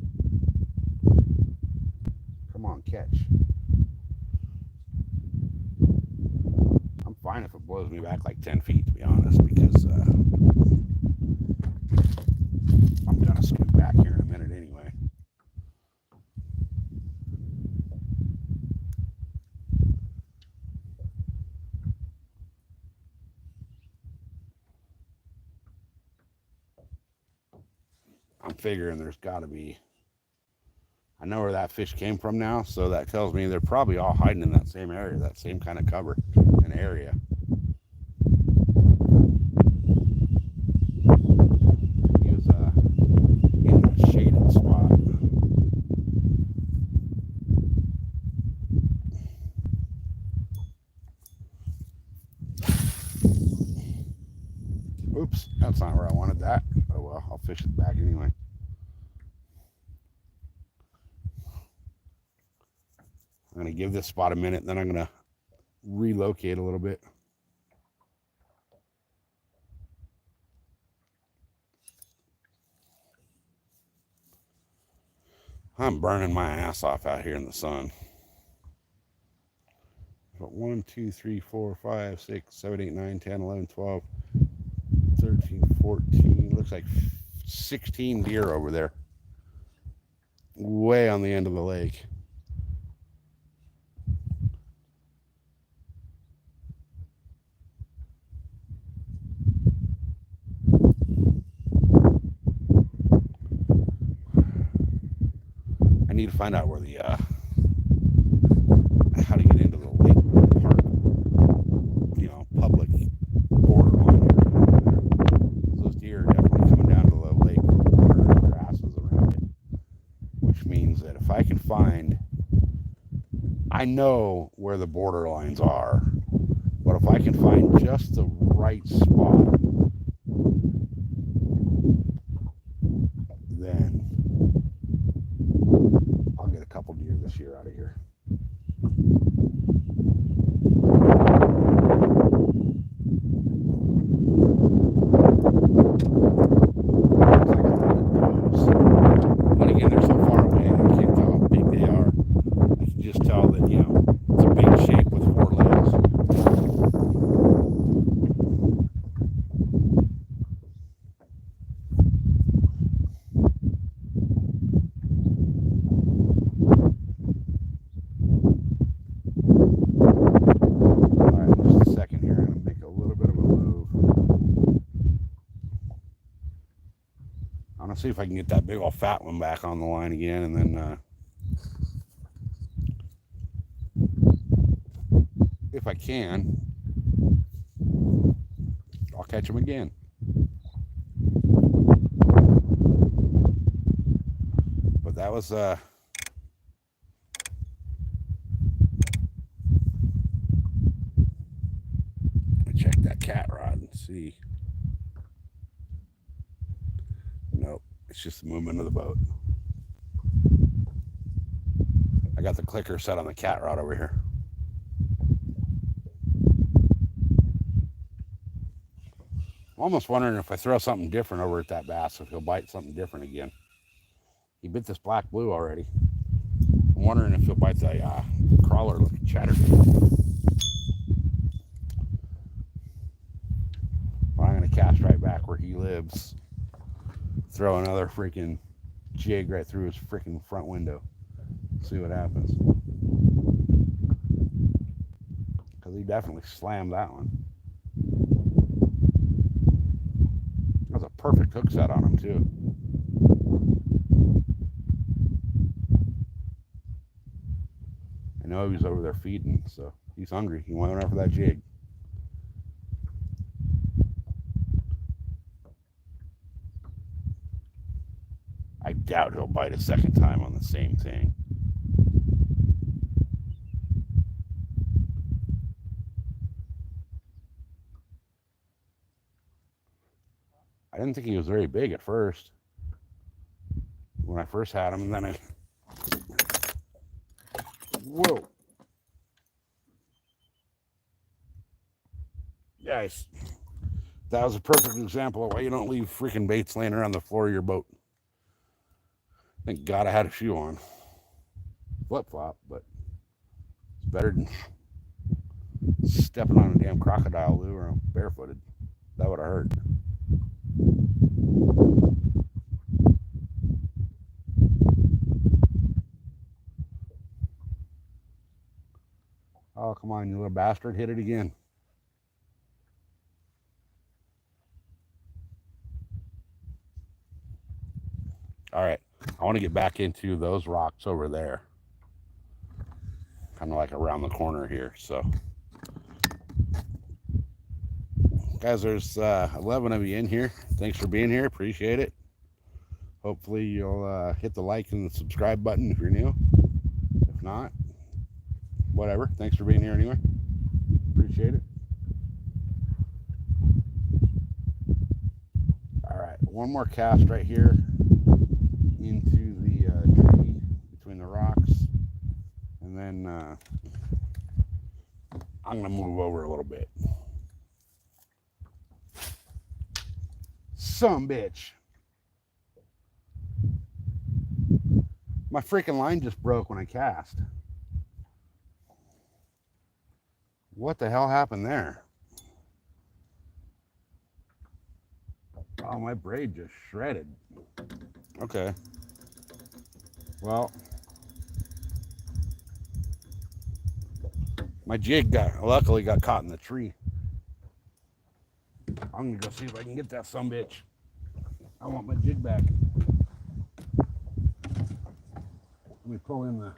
back like 10 feet, to be honest, because I'm going to scoot back here in a minute anyway. I'm figuring there's got to be, I know where that fish came from now, so that tells me they're probably all hiding in that same area, that same kind of cover and area. He was in a shaded spot. Oops, that's not where I wanted that. Oh well, I'll fish it back anyway. I'm going to give this spot a minute, then I'm going to relocate a little bit. I'm burning my ass off out here in the sun. But 1, 2, 3, 4, 5, 6, 7, 8, 9, 10, 11, 12, 13, 14. Looks like 16 deer over there. Way on the end of the lake. I need to find out where the how to get into the lake park, public borderline area. Those deer are definitely coming down to the lake where grass is around it, which means that if I can find, I know where the borderlines are, but if I can find just the right spot, then I'll get a couple deer this year out of here. But again, they're so far away, I can't tell how big they are. I can just tell that, it's a big shape with 4 legs. See if I can get that big old fat one back on the line again, and then if I can, I'll catch him again. But that was check that cat rod and see. Nope, it's just the movement of the boat. I got the clicker set on the cat rod over here. I'm almost wondering if I throw something different over at that bass, if he'll bite something different again. He bit this black blue already. I'm wondering if he'll bite the crawler like a chatterton. Well, I'm going to cast right back where he lives. Throw another freaking jig right through his freaking front window. See what happens. Because he definitely slammed that one. That was a perfect hook set on him too. I know he was over there feeding, so he's hungry. He went after that jig. I doubt he'll bite a second time on the same thing. I didn't think he was very big at first. When I first had him, and then whoa. Guys, that was a perfect example of why you don't leave freaking baits laying around the floor of your boat. Thank God I had a shoe on. Flip-flop, but it's better than Stepping on a damn crocodile, Lou, or I'm barefooted. That would have hurt. Oh, come on, you little bastard. Hit it again. All right. I want to get back into those rocks over there. Kind of like around the corner here. So, guys, there's 11 of you in here. Thanks for being here. Appreciate it. Hopefully you'll hit the like and the subscribe button if you're new. If not, whatever. Thanks for being here anyway. Appreciate it. All right, one more cast right here into the tree between the rocks, and then I'm gonna move over a little bit. Some bitch. My freaking line just broke when I cast. What the hell happened there? Oh, my braid just shredded. Okay. Well, my jig luckily got caught in the tree. I'm gonna go see if I can get that sumbitch. I want my jig back. Let me pull in the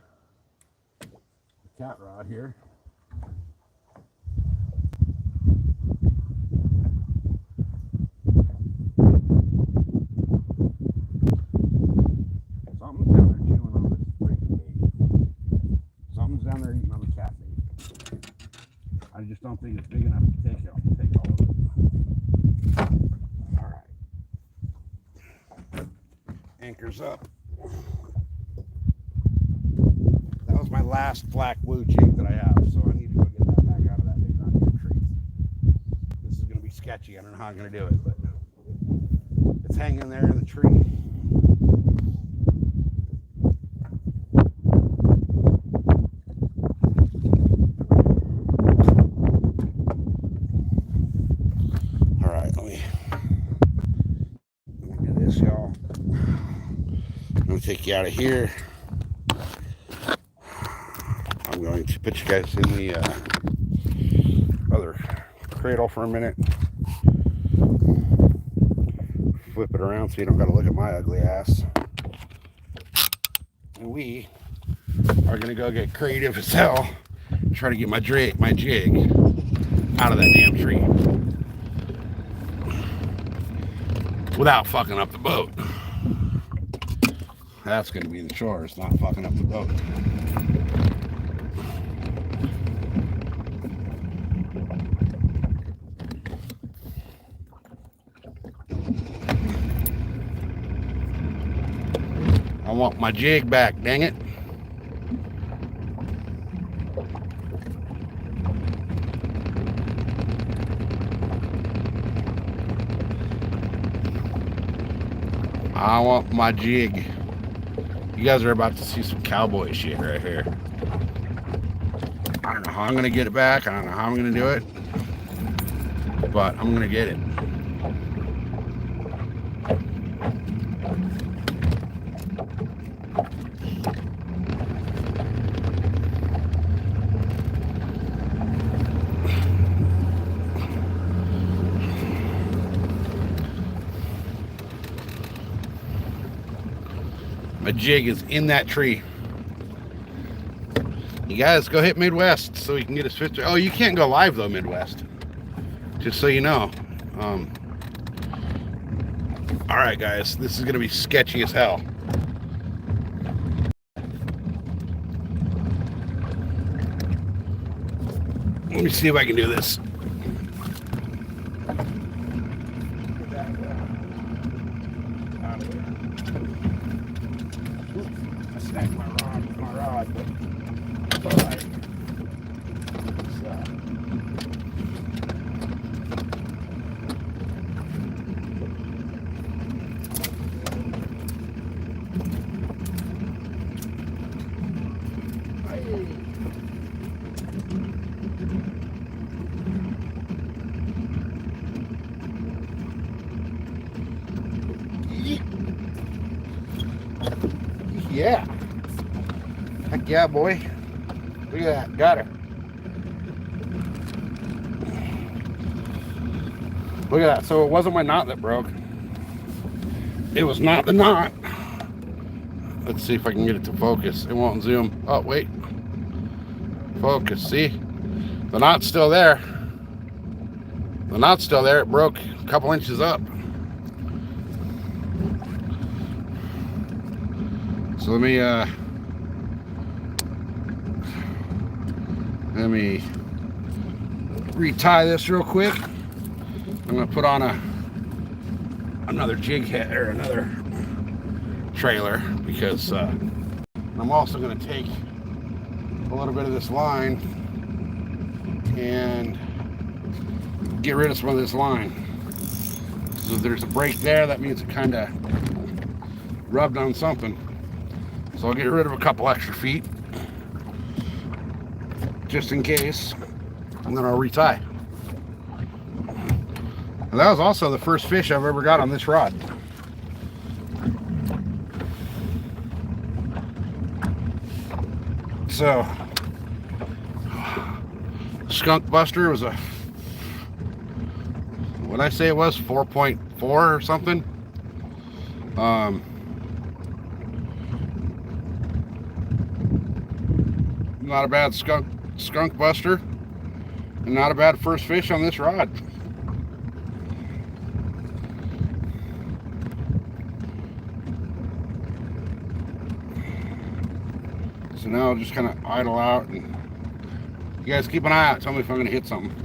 cat rod here. Something's down there chewing on this freaking bait. Something's down there eating on the cat bait. I just don't think it's big enough to take all of it. All right. Anchor's up. That was my last black blue jig that I have, so I need to go get that back out of that big goddamn tree. This is going to be sketchy. I don't know how I'm going to do it, but it's hanging there in the tree. All right, let me do this, y'all. I'm going to take you out of here. I'm going to put you guys in the other cradle for a minute. Flip it around so you don't got to look at my ugly ass. And we are going to go get creative as hell. Try to get my jig out of that damn tree without fucking up the boat. That's going to be the chore. It's not fucking up the boat. I want my jig back, dang it. I want my jig. You guys are about to see some cowboy shit right here. I don't know how I'm going to get it back. I don't know how I'm going to do it. But I'm going to get it. My jig is in that tree. You guys go hit Midwest so we can get his 50. Oh, you can't go live though, Midwest. Just so you know. All right, guys, this is gonna be sketchy as hell. Let me see if I can do this. I snagged my rod with my rod, but it's all right. Yeah. Heck yeah, boy. Look at that. Got her. Look at that. So it wasn't my knot that broke. It was not the knot. Let's see if I can get it to focus. It won't zoom. Oh, wait. Focus. See? The knot's still there. The knot's still there. It broke a couple inches up. So let me retie this real quick. I'm gonna put on another jig head or another trailer because I'm also gonna take a little bit of this line and get rid of some of this line. So if there's a break there, that means it kind of rubbed on something. So I'll get rid of a couple extra feet just in case, and then I'll retie. And that was also the first fish I've ever got on this rod. So skunk buster was a, what did I say it was, 4.4 or something. Not a bad skunk buster, and not a bad first fish on this rod. So now I'll just kind of idle out, and you guys keep an eye out. Tell me if I'm going to hit something.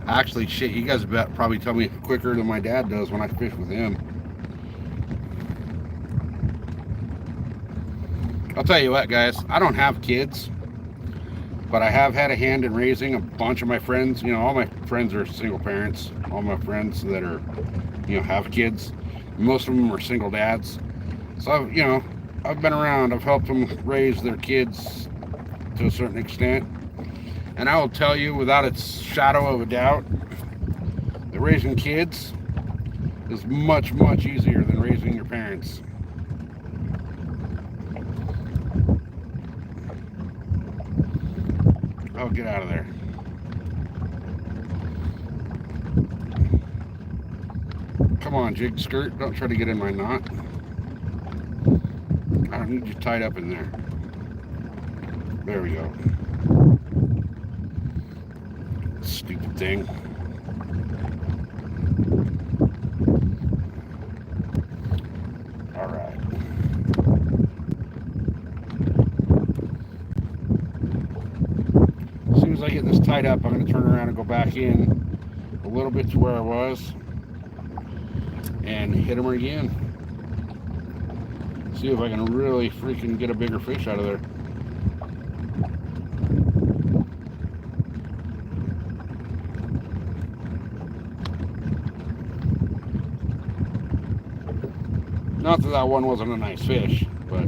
Actually, shit, you guys probably tell me quicker than my dad does when I fish with him. I'll tell you what, guys, I don't have kids, but I have had a hand in raising a bunch of my friends. You know, all my friends are single parents. All my friends that are, you know, have kids. Most of them are single dads. So, you know, I've been around. I've helped them raise their kids to a certain extent. And I will tell you, without a shadow of a doubt, that raising kids is much, much easier than raising your parents. Oh, get out of there. Come on, jig skirt. Don't try to get in my knot. I don't need you tied up in there. There we go. Stupid thing. All right. As soon as I get this tied up, I'm going to turn around and go back in a little bit to where I was and hit him again. See if I can really freaking get a bigger fish out of there. Not that that one wasn't a nice fish, but,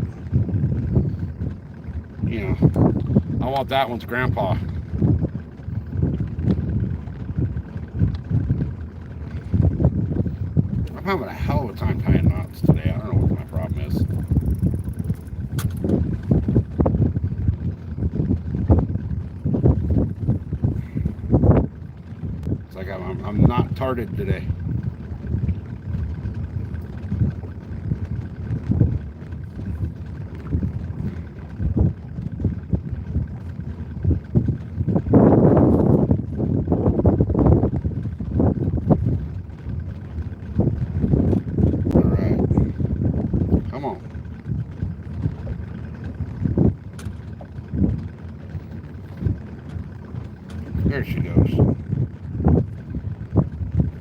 you know, I want that one's grandpa. I'm having a hell of a time tying knots today. I don't know what my problem is. It's like I'm not tarted today. There she goes.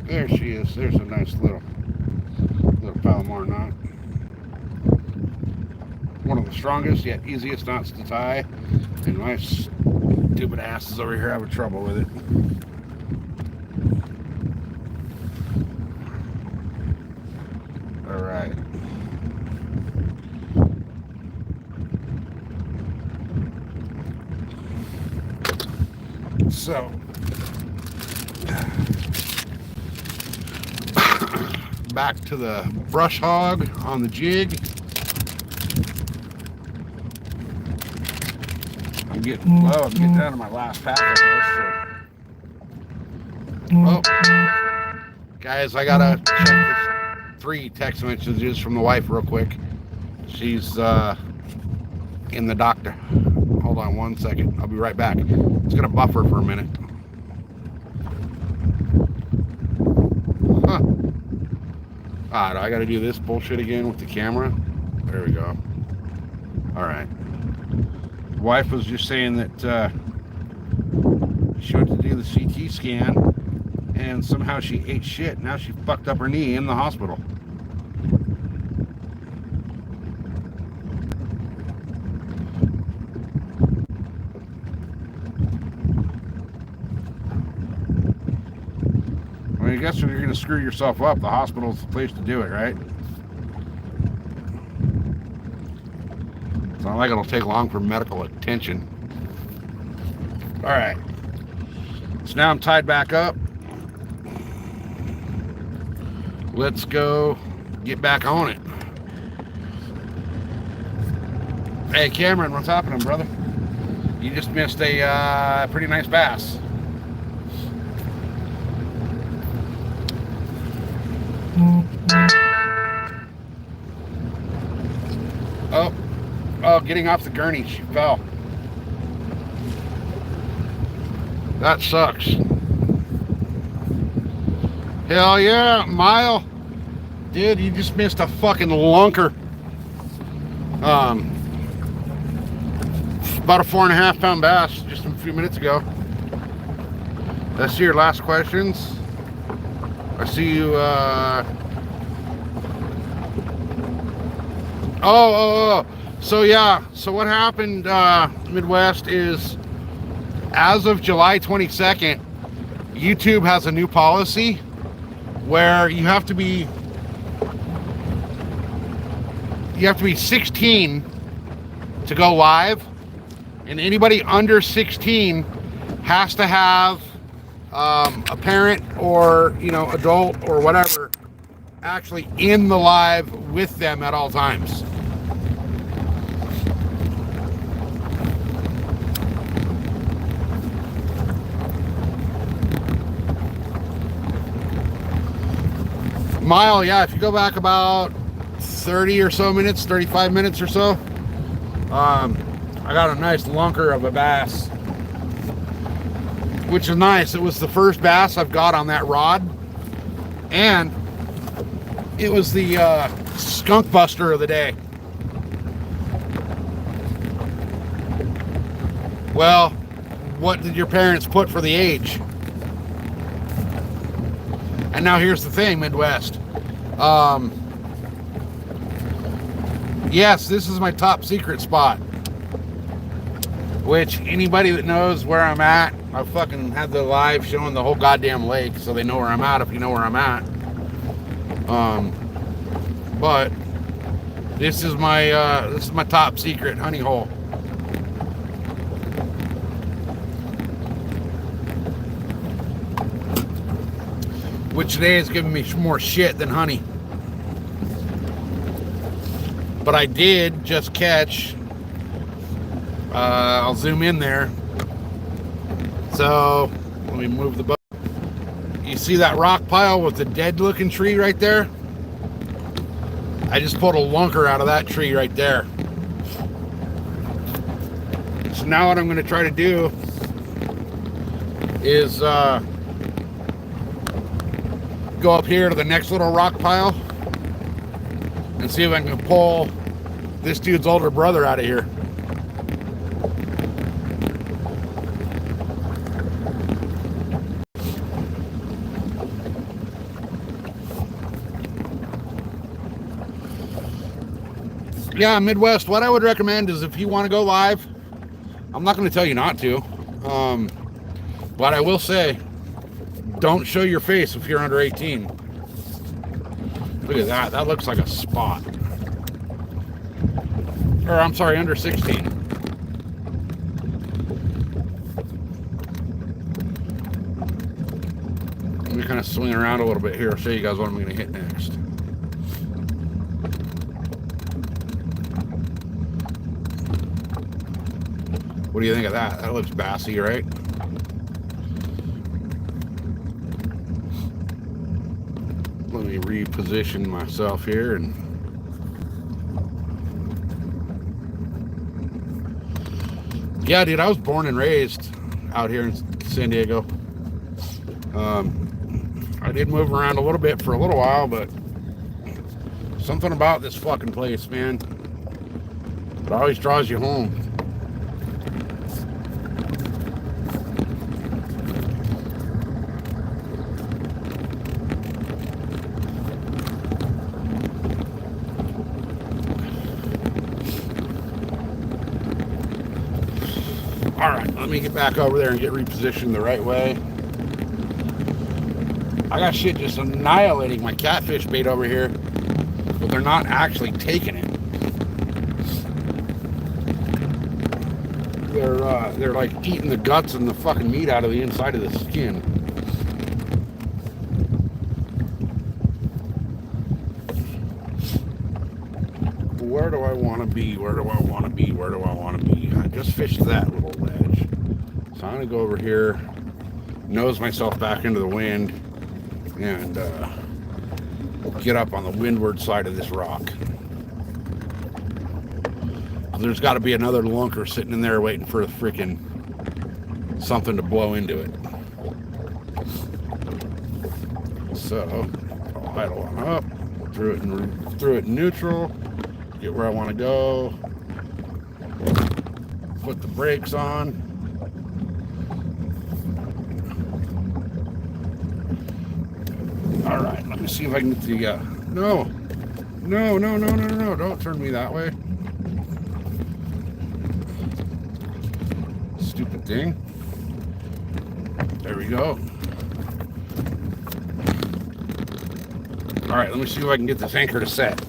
There she is. There's a nice little Palomar knot. One of the strongest yet easiest knots to tie. And my stupid ass is over here having trouble with it. Alright. So, back to the brush hog on the jig. I'm getting low. I'm getting down to my last pack of this. So. Oh, guys, I gotta check this 3 text messages from the wife real quick. She's in the doctor. Hold on 1 second. I'll be right back. It's gonna buffer for a minute. Huh. Alright, I gotta do this bullshit again with the camera. There we go. Alright. Wife was just saying that she went to do the CT scan and somehow she ate shit. Now she fucked up her knee in the hospital. I mean, I guess if you're going to screw yourself up, the hospital's the place to do it, right? It's not like it'll take long for medical attention. All right. So now I'm tied back up. Let's go get back on it. Hey, Cameron, what's happening, brother? You just missed a pretty nice bass. Oh, getting off the gurney, she fell. That sucks. Hell yeah, Mile. Dude, you just missed a fucking lunker. About a 4.5 pound bass just a few minutes ago. I see your last questions. I see you, So yeah, so what happened, Midwest, is as of July 22nd, YouTube has a new policy where you have to be 16 to go live, and anybody under 16 has to have a parent or, you know, adult or whatever actually in the live with them at all times. Mile, yeah, if you go back about 30 or so minutes, 35 minutes or so, I got a nice lunker of a bass, which is nice. It was the first bass I've got on that rod, and it was the skunk buster of the day. Well, what did your parents put for the age? And now here's the thing, Midwest. Yes, this is my top secret spot. Which, anybody that knows where I'm at, I fucking had the live showing the whole goddamn lake, so they know where I'm at if you know where I'm at. But this is my top secret honey hole. Which today is giving me more shit than honey. But I did just catch, I'll zoom in there. So, let me move the boat. You see that rock pile with the dead looking tree right there? I just pulled a lunker out of that tree right there. So now what I'm going to try to do is go up here to the next little rock pile and see if I can pull this dude's older brother out of here. Yeah, Midwest, what I would recommend is if you want to go live, I'm not going to tell you not to, but I will say, don't show your face if you're under 18. Look at that. That looks like a spot. Or, I'm sorry, under 16. Let me kind of swing around a little bit here. I'll show you guys what I'm going to hit next. What do you think of that? That looks bassy, right? Let me reposition myself here and yeah, dude, I was born and raised out here in San Diego. I did move around a little bit for a little while, but something about this fucking place, man, it always draws you home. All right, let me get back over there and get repositioned the right way. I got shit just annihilating my catfish bait over here, but they're not actually taking it. They're like eating the guts and the fucking meat out of the inside of the skin. Where do I want to be? Where do I want to be? Where do I want to be? I just fished that little ledge. So I'm going to go over here, nose myself back into the wind, and get up on the windward side of this rock. There's got to be another lunker sitting in there waiting for a freaking something to blow into it. So I'll idle on up, threw it in neutral, get where I want to go, put the brakes on. All right, let me see if I can get the no, don't turn me that way. Stupid thing. There we go. All right, let me see if I can get this anchor to set.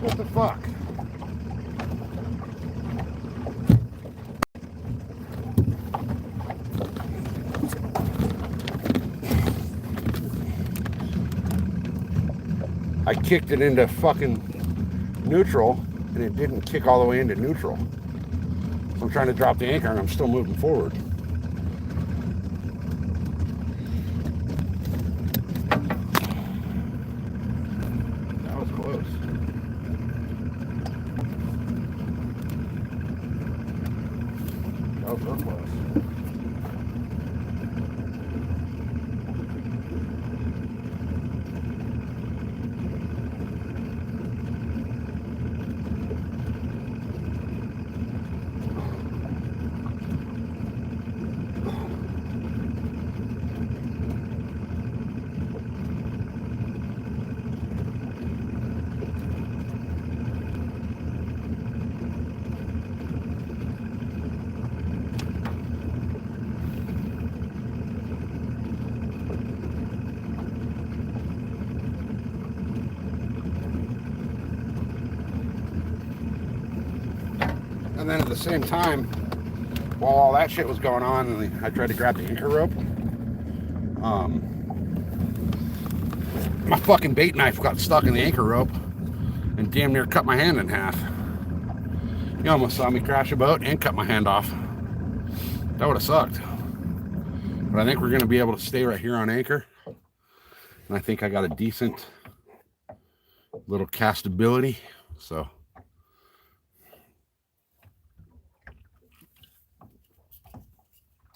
What the fuck? I kicked it into fucking neutral and it didn't kick all the way into neutral. So I'm trying to drop the anchor and I'm still moving forward. That was close. That was real close. And then at the same time, while all that shit was going on, I tried to grab the anchor rope. My fucking bait knife got stuck in the anchor rope and damn near cut my hand in half. You almost saw me crash a boat and cut my hand off. That would have sucked. But I think we're going to be able to stay right here on anchor. And I think I got a decent little castability. So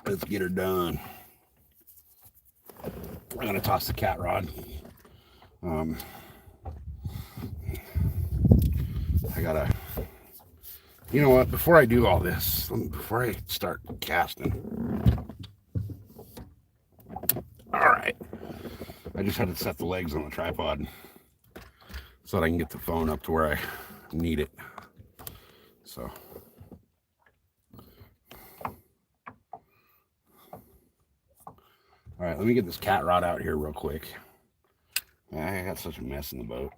let's get her done. I'm going to toss the cat rod. I gotta, you know what, before I do all this, before I start casting, all right, I just had to set the legs on the tripod so that I can get the phone up to where I need it. So all right, let me get this cat rod out here real quick. I got such a mess in the boat.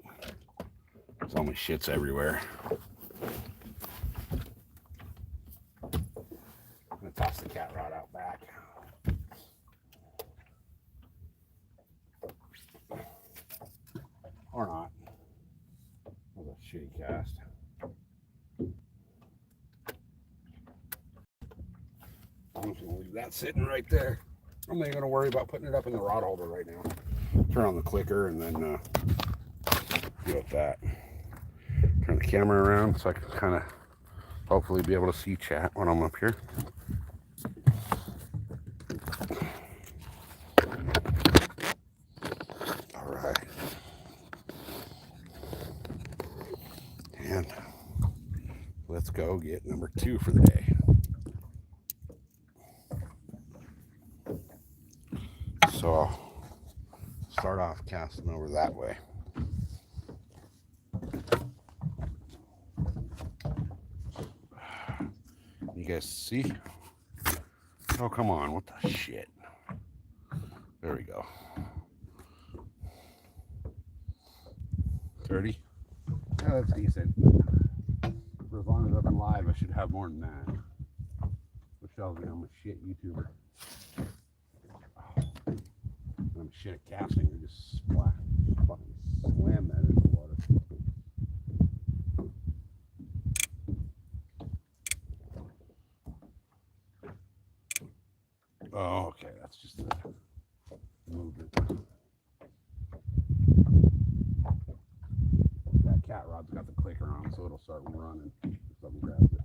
So my shit's everywhere. I'm gonna toss the cat rod out back. Or not. That was a shitty cast. I'm just gonna leave that sitting right there. I'm not even gonna worry about putting it up in the rod holder right now. Turn on the clicker and then deal with that. Turn the camera around so I can kind of hopefully be able to see chat when I'm up here. All right. And let's go get number 2 for the day. So I'll start off casting over that way. You guys see? Oh, come on. What the shit? There we go. 30. Yeah, that's decent. For as long as I've been live, I should have more than that. Which tells me I'm a shit YouTuber. I'm shit at casting. I just fucking slam that into the water. Oh, okay. That's just the movement. That cat rod's got the clicker on, so it'll start running if something grabs it.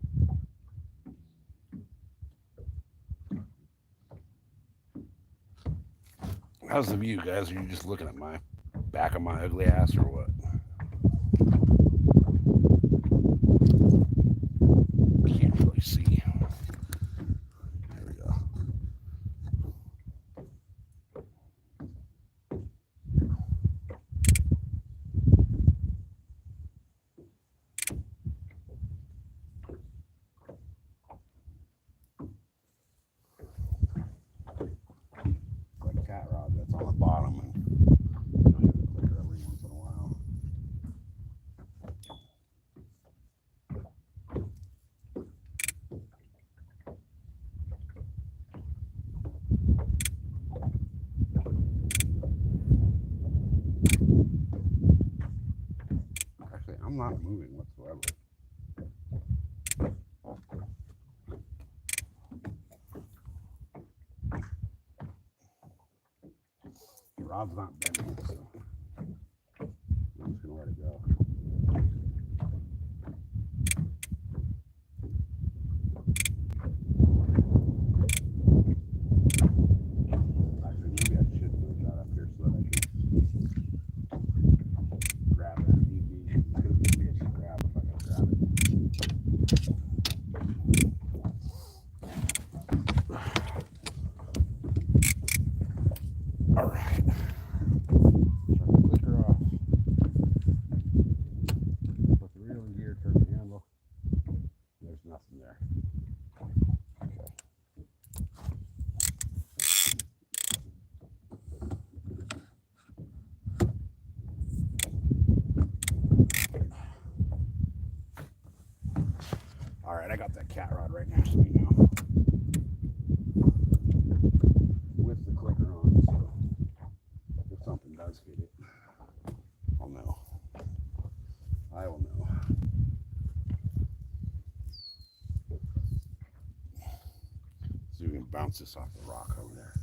How's the view, guys? Are you just looking at my back of my ugly ass or what? Can't really see. There we go. Like cat rod that's on the bottom and you'll hear the clicker every once in a while. Actually, I'm not moving whatsoever. The rod's not bending, so I'm just gonna let it go. Actually, maybe I should move that up here so that I can grab it if need be. It's gonna be a bitch to grab if I gotta grab it. All right. Turn the clicker off. Put the reel in gear, turn the handle. There's nothing there. Okay. All right, I got that cat rod right next to me now. With the clicker on, so if something does hit it, I'll know. I will know. See if we can bounce this off the rock over there.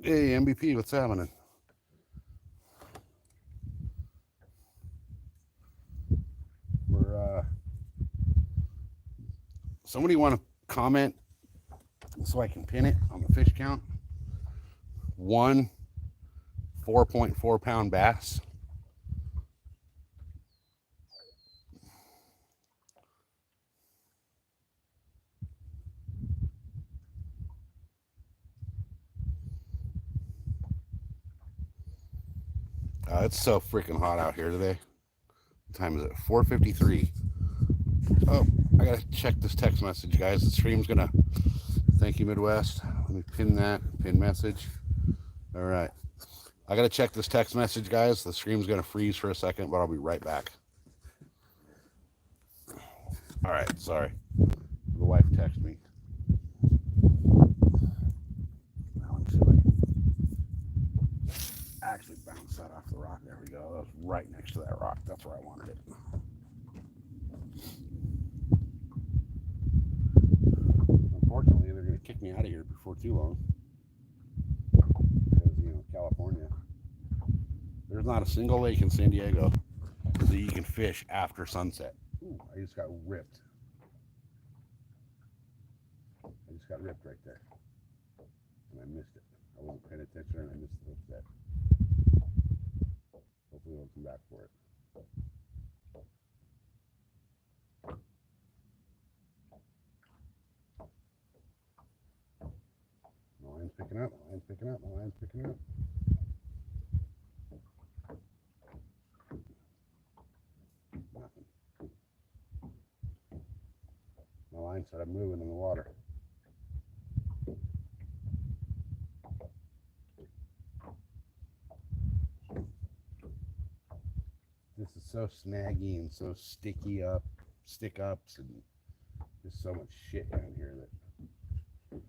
Hey, MVP, what's happening? We're somebody want to comment so I can pin it on the fish count? 1 4.4 pound bass. It's so freaking hot out here today. What time is it? 4:53. Oh, I gotta check this text message, guys. The stream's gonna. Thank you, Midwest. Let me pin that. Pin message. All right. I gotta check this text message, guys. The screen's gonna freeze for a second, but I'll be right back. All right, sorry. The wife texted me. Actually bounce that off the rock. There we go. That was right next to that rock. That's where I wanted it. Unfortunately, they're going to kick me out of here before too long. Because, you know, California. There's not a single lake in San Diego that you can fish after sunset. Ooh, I just got ripped. I just got ripped right there. And I missed it. I wasn't paying attention and I missed the hook set. Hopefully we'll come back for it. My line's picking up, my line's picking up, my line's picking up. Nothing. My line said I'm moving in the water. This is so snaggy and so sticky up, stick ups, and just so much shit down here that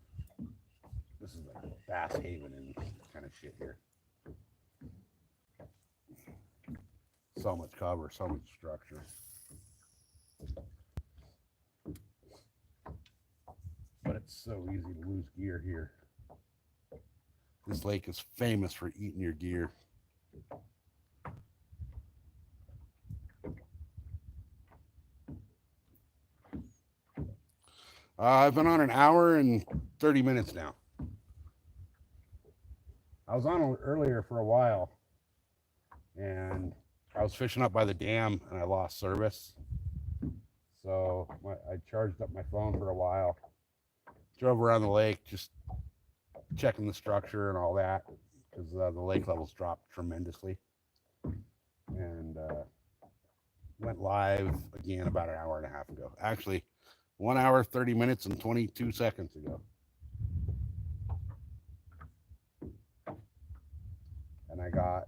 this is like Bass Haven and kind of shit here. So much cover, so much structure. But it's so easy to lose gear here. This lake is famous for eating your gear. I've been on an hour and 30 minutes now. I was on earlier for a while, and I was fishing up by the dam, and I lost service. So I charged up my phone for a while, drove around the lake, just checking the structure and all that, because the lake levels dropped tremendously. And went live again about an hour and a half ago. Actually, 1 hour, 30 minutes, and 22 seconds ago. And I got,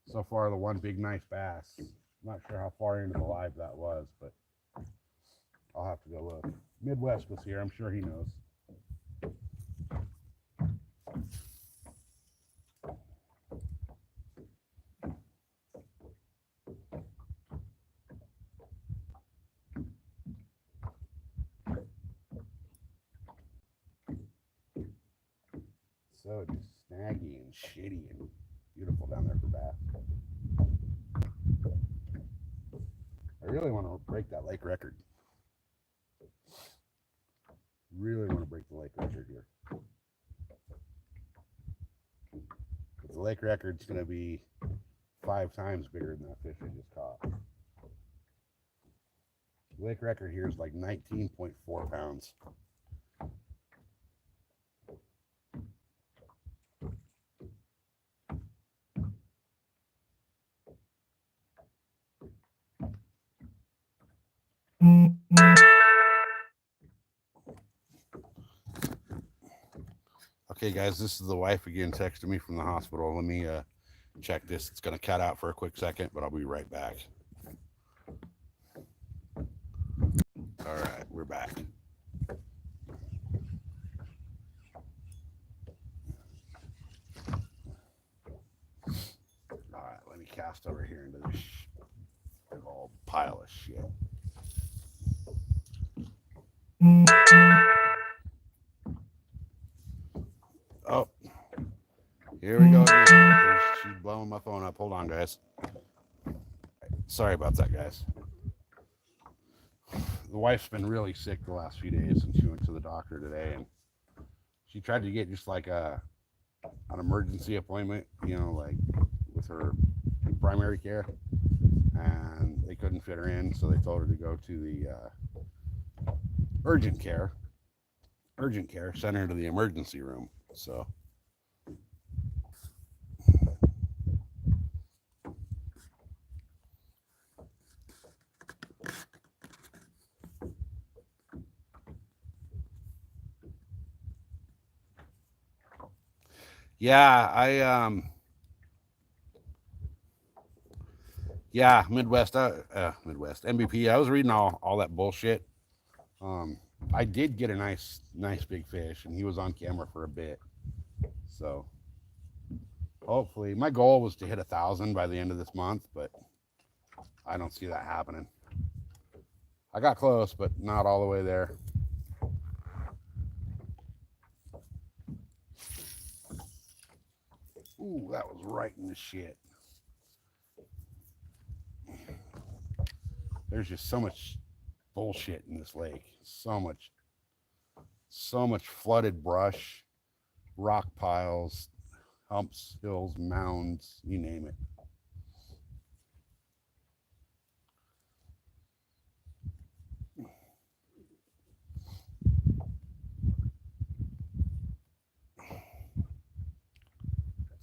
so far, the one big nice bass. Not sure how far into the live that was, but I'll have to go look. Midwest was here. I'm sure he knows. So just snaggy and shitty and beautiful down there for bass. I really want to break that lake record. Really want to break the lake record here. But the lake record's going to be 5 times bigger than that fish I just caught. The lake record here is like 19.4 pounds. Okay, guys, this is the wife again texting me from the hospital. Let me check this. It's going to cut out for a quick second, but I'll be right back. All right, we're back. All right, let me cast over here into this big old pile of shit. Oh, here we go. She's blowing my phone up. Hold on, guys. Sorry about that, guys. The wife's been really sick the last few days, and she went to the doctor today, and she tried to get just like an emergency appointment, you know, like with her primary care, and they couldn't fit her in, so they told her to go to the urgent care, sent her to the emergency room. So Yeah, yeah, Midwest MVP. I was reading all that bullshit. Um, I did get a nice big fish, and he was on camera for a bit. So hopefully, my goal was to hit 1,000 by the end of this month, but I don't see that happening. I got close, but not all the way there. Ooh, that was right in the shit. There's just so much bullshit in this lake. So much flooded brush, rock piles, humps, hills, mounds, you name it.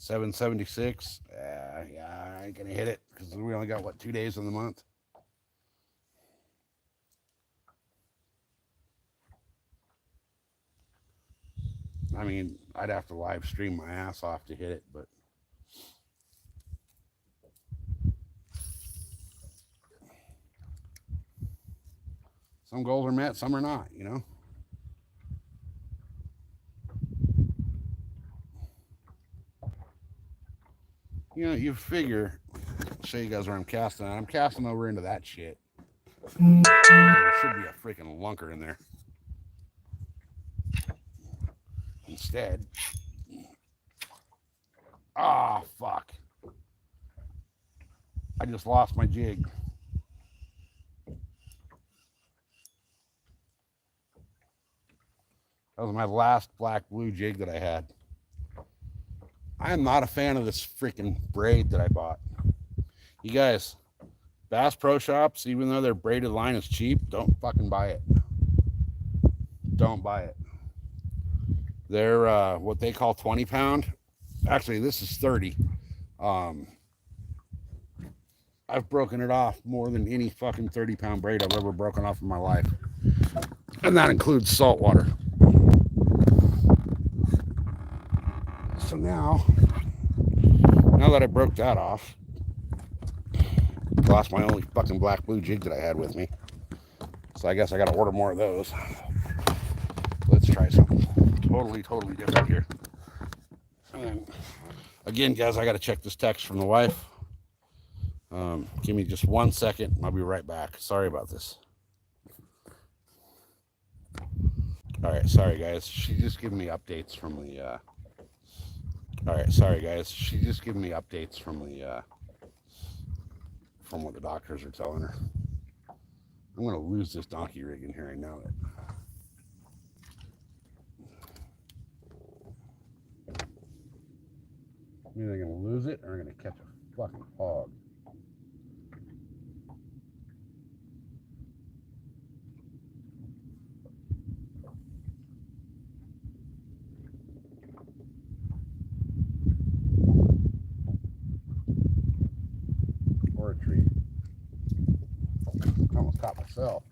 $776. Yeah, I ain't gonna hit it because we only got 2 days in the month. I mean, I'd have to live stream my ass off to hit it, but some goals are met, some are not, you know? You know, you figure, I'll show you guys where I'm casting at. I'm casting over into that shit. There should be a freaking lunker in there. Instead, fuck. I just lost my jig. That was my last black blue jig that I had. I am not a fan of this freaking braid that I bought. You guys, Bass Pro Shops, even though their braided line is cheap, don't fucking buy it. Don't buy it. They're what they call 20 pound. Actually, this is 30. I've broken it off more than any fucking 30-pound braid I've ever broken off in my life. And that includes saltwater. So now that I broke that off, lost my only fucking black blue jig that I had with me. So I guess I gotta order more of those. Let's try something totally different here. And again, guys, I gotta check this text from the wife. Give me just 1 second. I'll be right back. Sorry about this. All right, sorry guys. She's just giving me updates from the. All right, sorry guys. She's just giving me updates from the. From what the doctors are telling her. I'm gonna lose this donkey rig in here. I know it. I'm either gonna lose it or I'm gonna catch a fucking hog. Or a tree. I almost caught myself.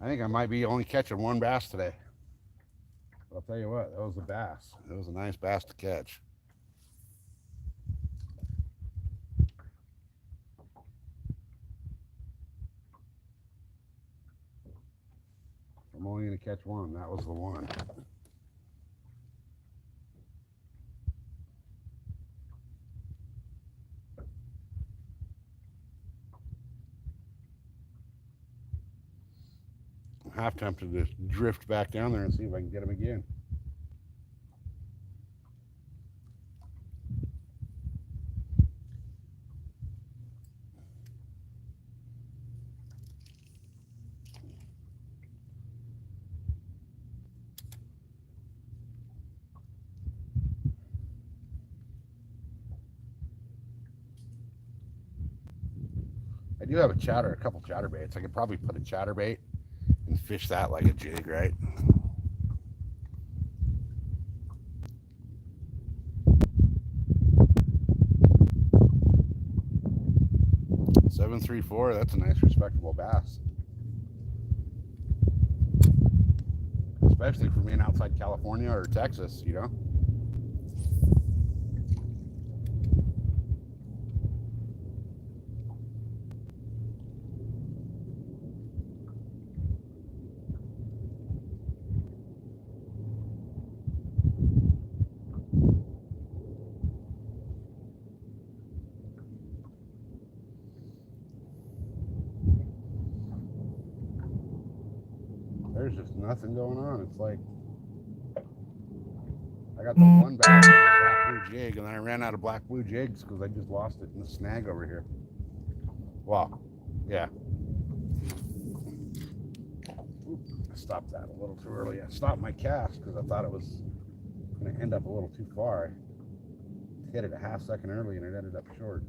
I think I might be only catching one bass today. But I'll tell you what, that was a bass. It was a nice bass to catch. I'm only going to catch one. That was the one. I'm half tempted to drift back down there and see if I can get him again. I do have a couple chatterbaits. I could probably put a chatterbait and fish that like a jig, right? 734. That's a nice, respectable bass, especially for being outside California or Texas. You know. There's just nothing going on. It's like I got the one bass on the black blue jig, and then I ran out of black blue jigs because I just lost it in the snag over here. Wow. Yeah. Oop, I stopped that a little too early. I stopped my cast because I thought it was going to end up a little too far. I hit it a half second early, and it ended up short.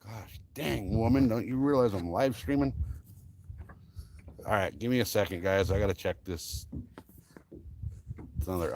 Gosh dang, woman, don't you realize I'm live streaming? All right, give me a second, guys. I got to check this. It's another